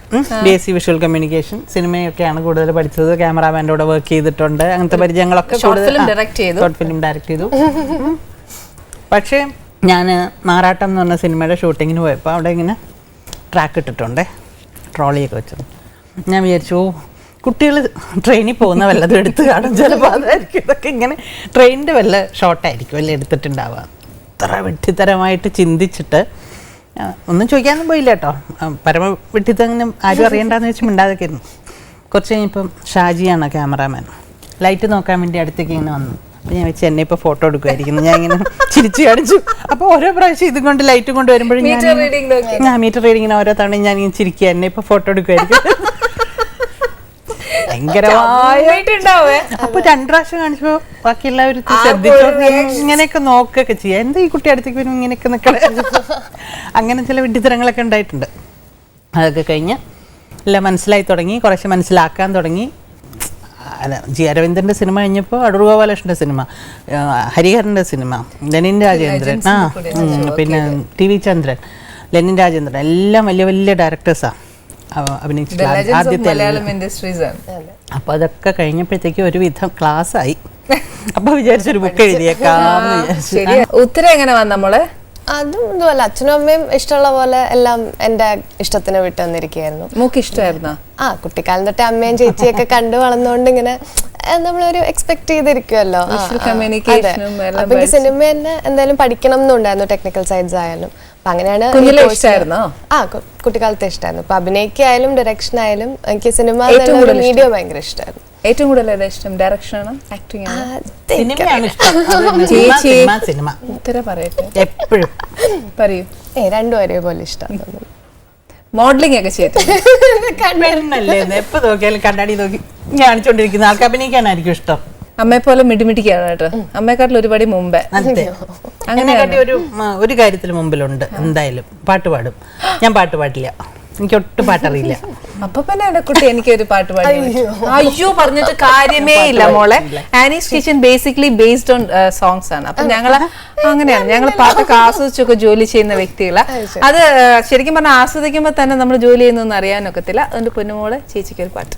BSc വിഷ്വൽ കമ്മ്യൂണിക്കേഷൻ. സിനിമയൊക്കെയാണ് കൂടുതൽ പഠിച്ചത്. ക്യാമറാമാൻ്റെ കൂടെ വർക്ക് ചെയ്തിട്ടുണ്ട്, അങ്ങനത്തെ പരിചയങ്ങളൊക്കെ. ഷോർട്ട് ഫിലിം ഡയറക്ട് ചെയ്തു. പക്ഷേ ഞാൻ മാറാട്ടം എന്ന് പറഞ്ഞ സിനിമയുടെ ഷൂട്ടിങ്ങിന് പോയപ്പോൾ അവിടെ ഇങ്ങനെ ട്രാക്ക് ഇട്ടിട്ടുണ്ടേ, ട്രോളിയൊക്കെ വെച്ചത്. ഞാൻ വിചാരിച്ചു കുട്ടികൾ ട്രെയിനിൽ പോകുന്ന വല്ലതും എടുത്ത് കാണും, ചിലപ്പോൾ അതായിരിക്കും ഇതൊക്കെ ഇങ്ങനെ ട്രെയിനിൻ്റെ വല്ല ഷോർട്ടായിരിക്കും വല്ല എടുത്തിട്ടുണ്ടാവുക. അത്ര വെട്ടിത്തരമായിട്ട് ചിന്തിച്ചിട്ട് ഒന്നും ചോദിക്കാനൊന്നും പോയില്ല കേട്ടോ. പരമ വെട്ടിത്തങ്ങനെ ആരും അറിയണ്ടെന്ന് വെച്ച് മിണ്ടാതൊക്കെ ഇരുന്നു. കുറച്ച് കഴിഞ്ഞപ്പം ഷാജിയാണ് ക്യാമറാമാൻ, ലൈറ്റ് നോക്കാൻ വേണ്ടി അടുത്തേക്ക് ഇങ്ങനെ വന്നു. അപ്പോൾ ഞാൻ വെച്ച് എന്നെ ഇപ്പോൾ ഫോട്ടോ എടുക്കുമായിരിക്കുന്നു. ഞാൻ ഇങ്ങനെ ചിരിച്ചു കാണിച്ചു. അപ്പോൾ ഓരോ പ്രാവശ്യം ഇതും കൊണ്ട് ലൈറ്റും കൊണ്ട് വരുമ്പോഴും ഞാൻ മീറ്റർ റീഡിങ്ങിന് ഓരോ തവണ ഞാൻ ഇങ്ങനെ ചിരിക്കുക, എന്നെ ഇപ്പോൾ ഫോട്ടോ എടുക്കുമായിരിക്കും. ഭയങ്കരമായിട്ടുണ്ടാവേ. അപ്പൊ 2 പ്രാവശ്യം കാണിച്ചപ്പോ ബാക്കിയുള്ളവർ ശ്രദ്ധിച്ചോ, ഇങ്ങനെയൊക്കെ നോക്കുകയൊക്കെ ചെയ്യാം. എന്താ ഈ കുട്ടി അടുത്തേക്ക് വരും ഇങ്ങനെയൊക്കെ നിൽക്കണേ. അങ്ങനെ ചില വിഡ്ഢിത്തരങ്ങളൊക്കെ ഉണ്ടായിട്ടുണ്ട്. അതൊക്കെ കഴിഞ്ഞ് എല്ലാം മനസ്സിലായി തുടങ്ങി, കുറച്ച് മനസ്സിലാക്കാൻ തുടങ്ങി. ജി അരവിന്ദന്റെ സിനിമ കഴിഞ്ഞപ്പോൾ അടൂർ ഗോപാലകൃഷ്ണന്റെ സിനിമ, ഹരിഹരന്റെ സിനിമ, ലെനിൻ രാജേന്ദ്രൻ, പിന്നെ TV ചന്ദ്രൻ, ലെനിൻ രാജേന്ദ്രൻ, എല്ലാം വലിയ വലിയ ഡയറക്ടേഴ്സാണ് അഭിനയിച്ചിട്ടുള്ള ആദ്യത്തെ. അപ്പൊ അതൊക്കെ കഴിഞ്ഞപ്പോഴത്തേക്ക് ഒരുവിധം ക്ലാസ് ആയി. അപ്പൊ വിചാരിച്ചൊരു ബുക്ക് എഴുതിയേക്കാം. ഉത്തര എങ്ങനെ വന്ന മോളെ? അതും ഇതുപോലെ അച്ഛനും അമ്മയും ഇഷ്ടമുള്ള പോലെ എല്ലാം എന്റെ ഇഷ്ടത്തിന് വിട്ടു വന്നിരിക്കുകയായിരുന്നു. മോക്ക് ഇഷ്ടമായിരുന്നോ? കുട്ടിക്കാലം തൊട്ട് അമ്മയും ചേച്ചിയൊക്കെ കണ്ടു വളർന്നുകൊണ്ട് ഇങ്ങനെ നമ്മളൊരു എക്സ്പെക്ട് ചെയ്തിരിക്കുമല്ലോ. അപ്പൊ എനിക്ക് സിനിമ തന്നെ എന്തായാലും പഠിക്കണം എന്നുണ്ടായിരുന്നു, ടെക്നിക്കൽ സൈഡ്സ് ആയാലും. അപ്പൊ അങ്ങനെയാണ്. കുട്ടിക്കാലത്തെ ഇഷ്ടമായിരുന്നു. അപ്പൊ അഭിനയിക്കായാലും ഡയറക്ഷൻ ആയാലും എനിക്ക് സിനിമ മീഡിയ ഭയങ്കര ഇഷ്ടമായിരുന്നു. ഏറ്റവും കൂടുതൽ ഏതാ ഇഷ്ടം, ഡയറക്ഷൻ ആണോ ആക്ടിംഗ് ആണോ? ഉത്തര പറയട്ടെ, എപ്പോഴും പറയൂ. രണ്ടും ഒരേപോലെ ഇഷ്ടമാണ്. മോഡലിംഗ് ഒക്കെ ചെയ്തിട്ടുണ്ട്. എപ്പോ നോക്കിയാലും കണ്ണാടി നോക്കി കാണിച്ചോണ്ടിരിക്കുന്ന ആൾക്ക് അഭിനയിക്കാനായിരിക്കും ഇഷ്ടം. അമ്മയെ പോലെ മിടിമിടിക്കാണ് കേട്ടോ, അമ്മയെക്കാട്ടിൽ ഒരുപാട് മുമ്പേ. അങ്ങനെ ഒരു കാര്യത്തിൽ മുമ്പിലുണ്ട്. എന്തായാലും പാട്ട് പാടും. ഞാൻ പാട്ട് പാടില്ല, എനിക്ക് ഒട്ടും പാട്ടറിയില്ല. അപ്പൊ പിന്നെ എന്റെ കുട്ടി എനിക്കൊരു പാട്ട് പാടി. അയ്യോ പറഞ്ഞിട്ട് കാര്യമേ ഇല്ല മോളെ. Annie's kitchen basically based on songs ആണ്. അപ്പൊ ഞങ്ങള് അങ്ങനെയാണ്, ഞങ്ങൾ പാട്ടൊക്കെ ആസ്വദിച്ചൊക്കെ ജോലി ചെയ്യുന്ന വ്യക്തികളാ. അത് ശരിക്കും പറഞ്ഞാൽ ആസ്വദിക്കുമ്പോ തന്നെ നമ്മൾ ജോലി ചെയ്യുന്നൊന്നും അറിയാനൊക്കത്തില്ല. അതുകൊണ്ട് പൊന്നുമോളെ ചേച്ചിക്ക് ഒരു പാട്ട്.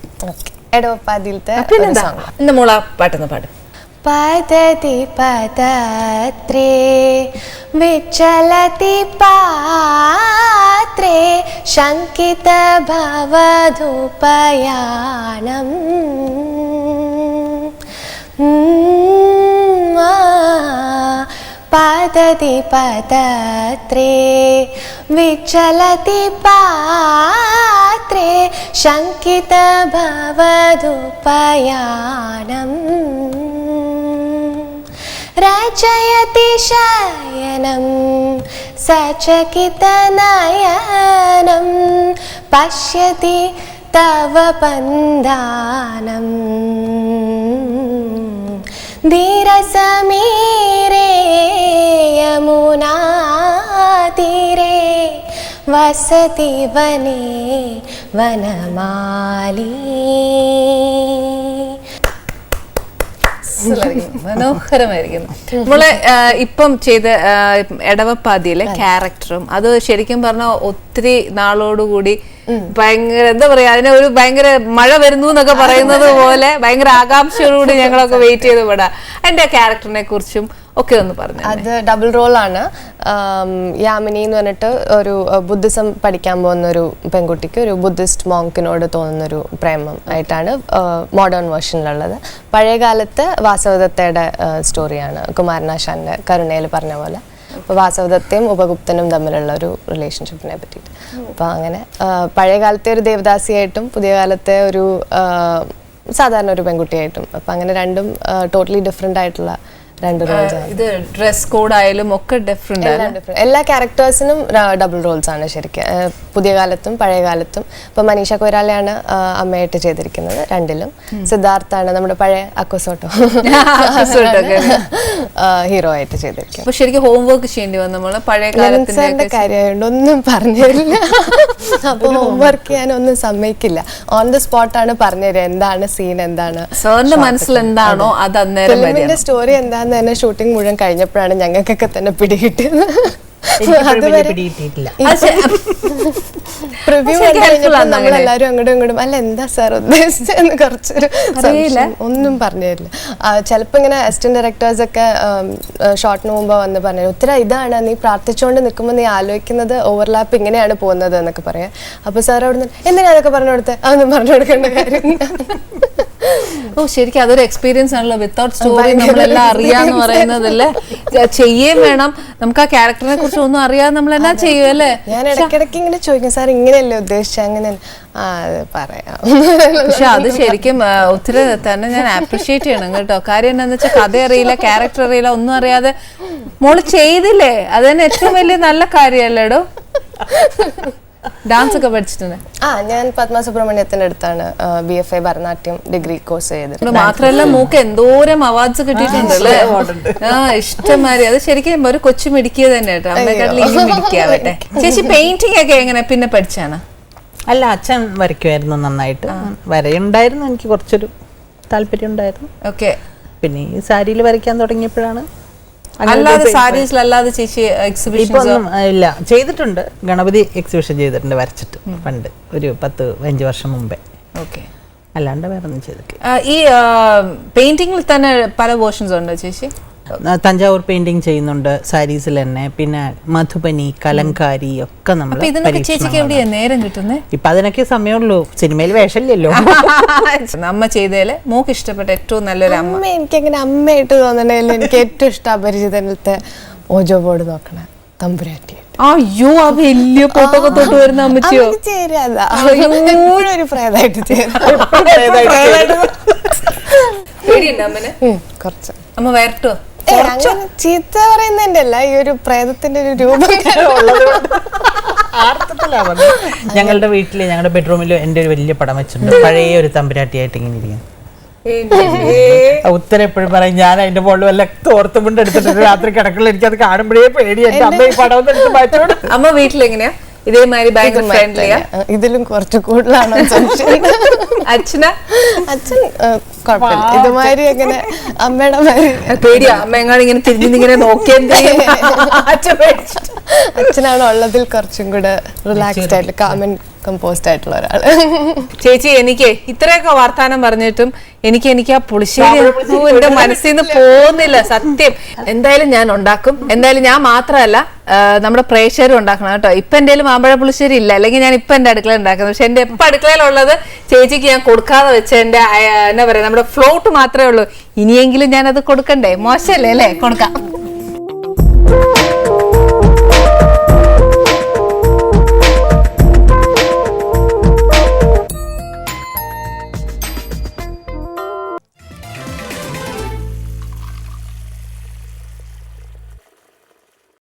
ഇന്ന് മോളെ പാട്ടൊന്ന് പാടും. പദതി പദത്രേ വിചലതി പാത്രേ शङ्कित भवधूपयानम् पतति पतत्रे विचलति पात्रे शङ्कित भवधूपयानम् रचयति शयनं सचकितनयनं पश्यति तव पन्दानम् धीरसमीरे यमुनातीरे वसति वने वनमाली. മനോഹരമായിരിക്കുന്നു. നമ്മള് ഇപ്പം ചെയ്ത എടവപ്പാതിയിലെ ക്യാരക്ടറും അത് ശരിക്കും പറഞ്ഞാൽ ഒത്തിരി നാളോടുകൂടി ഭയങ്കര എന്താ പറയാ, അതിനെ ഒരു ഭയങ്കര മഴ വരുന്നു എന്നൊക്കെ പറയുന്നത് പോലെ ഭയങ്കര ആകാംക്ഷയോടുകൂടി ഞങ്ങളൊക്കെ വെയിറ്റ് ചെയ്ത് വിടാം. അതിന്റെ ക്യാരക്ടറിനെ കുറിച്ചും ഒക്കെ ഒന്ന് പറഞ്ഞു. അത് ഡബിൾ റോളാണ്. യാമിനി എന്ന് പറഞ്ഞിട്ട് ഒരു ബുദ്ധിസം പഠിക്കാൻ പോകുന്ന ഒരു പെൺകുട്ടിക്ക് ഒരു ബുദ്ധിസ്റ്റ് മോങ്കിനോട് തോന്നുന്നൊരു പ്രേമം ആയിട്ടാണ് മോഡേൺ വേർഷനിലുള്ളത്. പഴയകാലത്ത് വാസവദത്തയുടെ സ്റ്റോറിയാണ്, കുമാരനാശാന്റെ കരുണയിൽ പറഞ്ഞ പോലെ. അപ്പോൾ വാസവദത്തയും ഉപഗുപ്തനും തമ്മിലുള്ള ഒരു റിലേഷൻഷിപ്പിനെ പറ്റിയിട്ട്. അപ്പോൾ അങ്ങനെ പഴയകാലത്തെ ഒരു ദേവദാസിയായിട്ടും പുതിയ കാലത്തെ ഒരു സാധാരണ ഒരു പെൺകുട്ടിയായിട്ടും, അപ്പം അങ്ങനെ രണ്ടും ടോട്ടലി ഡിഫറെൻ്റ് ആയിട്ടുള്ള രണ്ട് റോൾസ് ആണ്. ഇത് ഡ്രസ് കോഡ് ആയാലും ഒക്കെ ഡിഫറെന്റ് ആണ്. എല്ലാ ക്യാരക്ടേഴ്സിനും ഡബിൾ റോൾസ് ആണ് ശരിക്കും, പുതിയ കാലത്തും പഴയ കാലത്തും. ഇപ്പൊ മനീഷ കൊയ്രാലയാണ് അമ്മയായിട്ട് ചെയ്തിരിക്കുന്നത് രണ്ടിലും. സിദ്ധാർത്ഥാണ് നമ്മുടെ പഴയ അക്കോസോട്ടോ ഹീറോ ആയിട്ട് ചെയ്തിരിക്കുന്നത്. അപ്പൊ ശരിക്കും ഹോംവർക്ക് ചെയ്യേണ്ടി വന്നു നമ്മള് പഴയ കാലത്തിന്റെ കാര്യമായോണ്ട് ഒന്നും പറഞ്ഞില്ല. അപ്പൊ ഹോംവർക്ക് ചെയ്യാൻ ഒന്നും സമ്മതിക്കില്ല. ഓൺ ദ സ്പോട്ടാണ് പറഞ്ഞുതരിക എന്താണ് സീൻ, എന്താണ് സാറിന്റെ മനസ്സിൽ എന്താണോ അത് അന്നേരം സ്റ്റോറി എന്താന്ന് തന്നെ ഷൂട്ടിംഗ് മുഴുവൻ കഴിഞ്ഞപ്പോഴാണ് ഞങ്ങൾക്കൊക്കെ തന്നെ പിടികിട്ടിയത്. പ്രിവ്യൂ നമ്മളെല്ലാരും അങ്ങോട്ടും ഇങ്ങോട്ടും അല്ല എന്താ സാർ ഉദ്ദേശിച്ചെന്ന് കുറച്ചൊരു ഒന്നും പറഞ്ഞു തരില്ല. ചിലപ്പോ ഇങ്ങനെ അസിസ്റ്റന്റ് ഡയറക്ടേഴ്സ് ഒക്കെ ഷോട്ടിന് മുമ്പ് വന്ന് പറഞ്ഞു ഉത്തര ഇതാണ് നീ പ്രാർത്ഥിച്ചുകൊണ്ട് നിൽക്കുമ്പോൾ നീ ആലോചിക്കുന്നത് ഓവർലാപ്പ് ഇങ്ങനെയാണ് പോകുന്നത് എന്നൊക്കെ പറയാം. അപ്പൊ സാർ അവിടെ നിന്ന് എന്തിനാ അതൊക്കെ പറഞ്ഞു കൊടുത്തത്, അതൊന്നും പറഞ്ഞു കൊടുക്കേണ്ട കാര്യം. ഓ ശരിക്കും അതൊരു എക്സ്പീരിയൻസ് ആണല്ലോ. വിത്തൗട്ട് സ്റ്റോറി നമ്മളെല്ലാം അറിയാന്ന് പറയുന്നതല്ലേ, ചെയ്യേം വേണം. നമുക്ക് ആ ക്യാരക്ടറിനെ കുറിച്ച് ഒന്നും അറിയാതെ നമ്മൾ എന്നാ ചെയ്യും അല്ലേ. ഞാൻ ഇടയ്ക്കിടയ്ക്ക് ഇങ്ങനെ ചോദിക്കും സാർ ഇങ്ങനെയല്ലേ ഉദ്ദേശിച്ചത്, അങ്ങനെ പറയാം. പക്ഷെ അത് ശരിക്കും ഒത്തിരി തന്നെ ഞാൻ അപ്രിഷിയേറ്റ് ചെയ്യണം കേട്ടോ. കാര്യം എന്താന്ന് വെച്ചാൽ കഥ അറിയില്ല, ക്യാരക്ടർ അറിയില്ല, ഒന്നും അറിയാതെ മോള് ചെയ്തില്ലേ, അത് തന്നെ ഏറ്റവും വലിയ നല്ല കാര്യല്ലേടോ. ഡാൻസ് ഒക്കെ പഠിച്ചിട്ടുണ്ട്? ഞാൻ പത്മ സുബ്രഹ്മണ്യത്തിന്റെ അടുത്താണ് BFA ഭരതനാട്യം ഡിഗ്രി കോഴ്സ് ചെയ്തത്. മാത്രല്ല മൂക്ക് എന്തോരം അവാർഡ്സ് കിട്ടിയിട്ടുണ്ട് അല്ലേ. ഇഷ്ടംമാതിരി. അത് ശരിക്കും ഒരു കൊച്ചു മിടിക്കുക തന്നെ കേട്ടോ, അമ്മയെക്കാട്ടിൽ ഇനി മിടിക്കാവട്ടെ. ചേച്ചി പെയിന്റിംഗ് ഒക്കെ എങ്ങനെ പിന്നെ പഠിച്ചാണ്? അല്ല, അച്ഛൻ വരയ്ക്കുമായിരുന്നു നന്നായിട്ട്. വരയുണ്ടായിരുന്നു, എനിക്ക് കുറച്ചൊരു താല്പര്യം ഉണ്ടായിരുന്നു. ഓക്കെ. പിന്നെ ഈ സാരിയിൽ വരയ്ക്കാൻ തുടങ്ങിയപ്പോഴാണ്. അല്ലാതെ സാരീസിലല്ലാതെ ചേച്ചി എക്സിബിഷൻ ഇല്ല ചെയ്തിട്ടുണ്ട്. ഗണപതി എക്സിബിഷൻ ചെയ്തിട്ടുണ്ട് വരച്ചിട്ട്, പണ്ട് ഒരു 10-15 വർഷം മുമ്പേ. ഓക്കെ. അല്ലാണ്ട് വേറെ ഒന്നും ചെയ്തിട്ടില്ല. ഈ പെയിന്റിംഗിൽ തന്നെ പല വേർഷൻസ് ഉണ്ടോ ചേച്ചി? തഞ്ചാവൂർ പെയിന്റിംഗ് ചെയ്യുന്നുണ്ട് സാരീസിൽ തന്നെ. പിന്നെ മധുബനി, കലങ്കാരി ഒക്കെ നമ്മൾ. ചേച്ചിക്ക് എവിടെയാ നേരം കിട്ടുന്നത്? ഇപ്പൊ അതിനൊക്കെ സമയമുള്ളൂ, സിനിമയിൽ വേഷമില്ലല്ലോ. അമ്മ ചെയ്തേല് മോക്ക് ഇഷ്ടപ്പെട്ട ഏറ്റവും നല്ലൊരു അമ്മ? എനിക്കങ്ങനെ അമ്മയായിട്ട് തോന്നണേലും എനിക്ക് ഏറ്റവും ഇഷ്ടം അപരിചിതനത്തെ ഓജോ ബോർഡ് നോക്കണ തമ്പുരാറ്റി. അയ്യോ, ആ വലിയ പൊട്ടൊക്കെ തൊട്ട് വരുന്ന അമ്മച്ചിയോ? ഒരു പ്രേതായിട്ട് കുറച്ച് അമ്മ വരട്ടോ? ചീത്ത പറയുന്നതിന്റെ അല്ല, ഈ ഒരു പ്രേതത്തിന്റെ ഒരു രൂപം ഞങ്ങളുടെ വീട്ടില് ഞങ്ങളുടെ ബെഡ്റൂമിൽ എന്റെ ഒരു വലിയ പടം വെച്ചിട്ടുണ്ട്, പഴയ ഒരു തമ്പുരാട്ടിയായിട്ട് ഇങ്ങനെ ഇരിക്കുന്നു. ഉത്തരം എപ്പോഴും പറയും ഞാൻ അതിന്റെ മുകളിൽ വല്ല തോർത്തുമുണ്ട് എടുത്തിട്ട് രാത്രി കിടക്കുള്ള എനിക്കത് കാണുമ്പോഴേ പേടിയായിട്ട് അമ്മ ഈ പടം എടുത്ത് മാറ്റോട്. അമ്മ വീട്ടിലെങ്ങനെയാ? ഇതേമാതിരി ഭയങ്കര ഫ്രണ്ട്ലിയാ? ഇതിലും കുറച്ച് കൂടുതലാണ് അച്ഛന? അച്ഛൻ കുഴപ്പമില്ല, ഇതുമാതിരി അങ്ങനെ അമ്മയുടെ മാതിരി പേടിയാ? അമ്മ എങ്ങാനും ഇങ്ങനെ തിരിഞ്ഞിങ്ങനെ നോക്കിയെന്ത് അച്ഛനാണ് ഉള്ളതിൽ കുറച്ചും കൂടെ റിലാക്സ്ഡ് ആയിട്ട് കാമൻ കമ്പോസ്ഡ് ആയിട്ടുള്ള ഒരാള്. ചേച്ചി എനിക്ക് ഇത്രയൊക്കെ വർത്താനം പറഞ്ഞിട്ടും എനിക്ക് ആ പുളിശ്ശേരി എന്റെ മനസ്സിൽ നിന്ന് പോകുന്നില്ല സത്യം. എന്തായാലും ഞാൻ ഉണ്ടാക്കും. എന്തായാലും ഞാൻ മാത്രമല്ല നമ്മുടെ പ്രേക്ഷകരും ഉണ്ടാക്കണം കേട്ടോ. ഇപ്പൊ എന്റെ മാമ്പഴ പുളിശ്ശേരി ഇല്ല, അല്ലെങ്കിൽ ഞാൻ ഇപ്പൊ എന്റെ അടുക്കള ഉണ്ടാക്കുന്നത്. പക്ഷെ എന്റെ എപ്പൊ അടുക്കളയിലുള്ളത് ചേച്ചിക്ക് ഞാൻ കൊടുക്കാതെ വെച്ച എന്റെ എന്താ പറയാ നമ്മുടെ ഫ്ലോട്ട് മാത്രമേ ഉള്ളൂ. ഇനിയെങ്കിലും ഞാൻ അത് കൊടുക്കണ്ടേ? മോശമല്ലേ അല്ലേ? കൊടുക്കാം.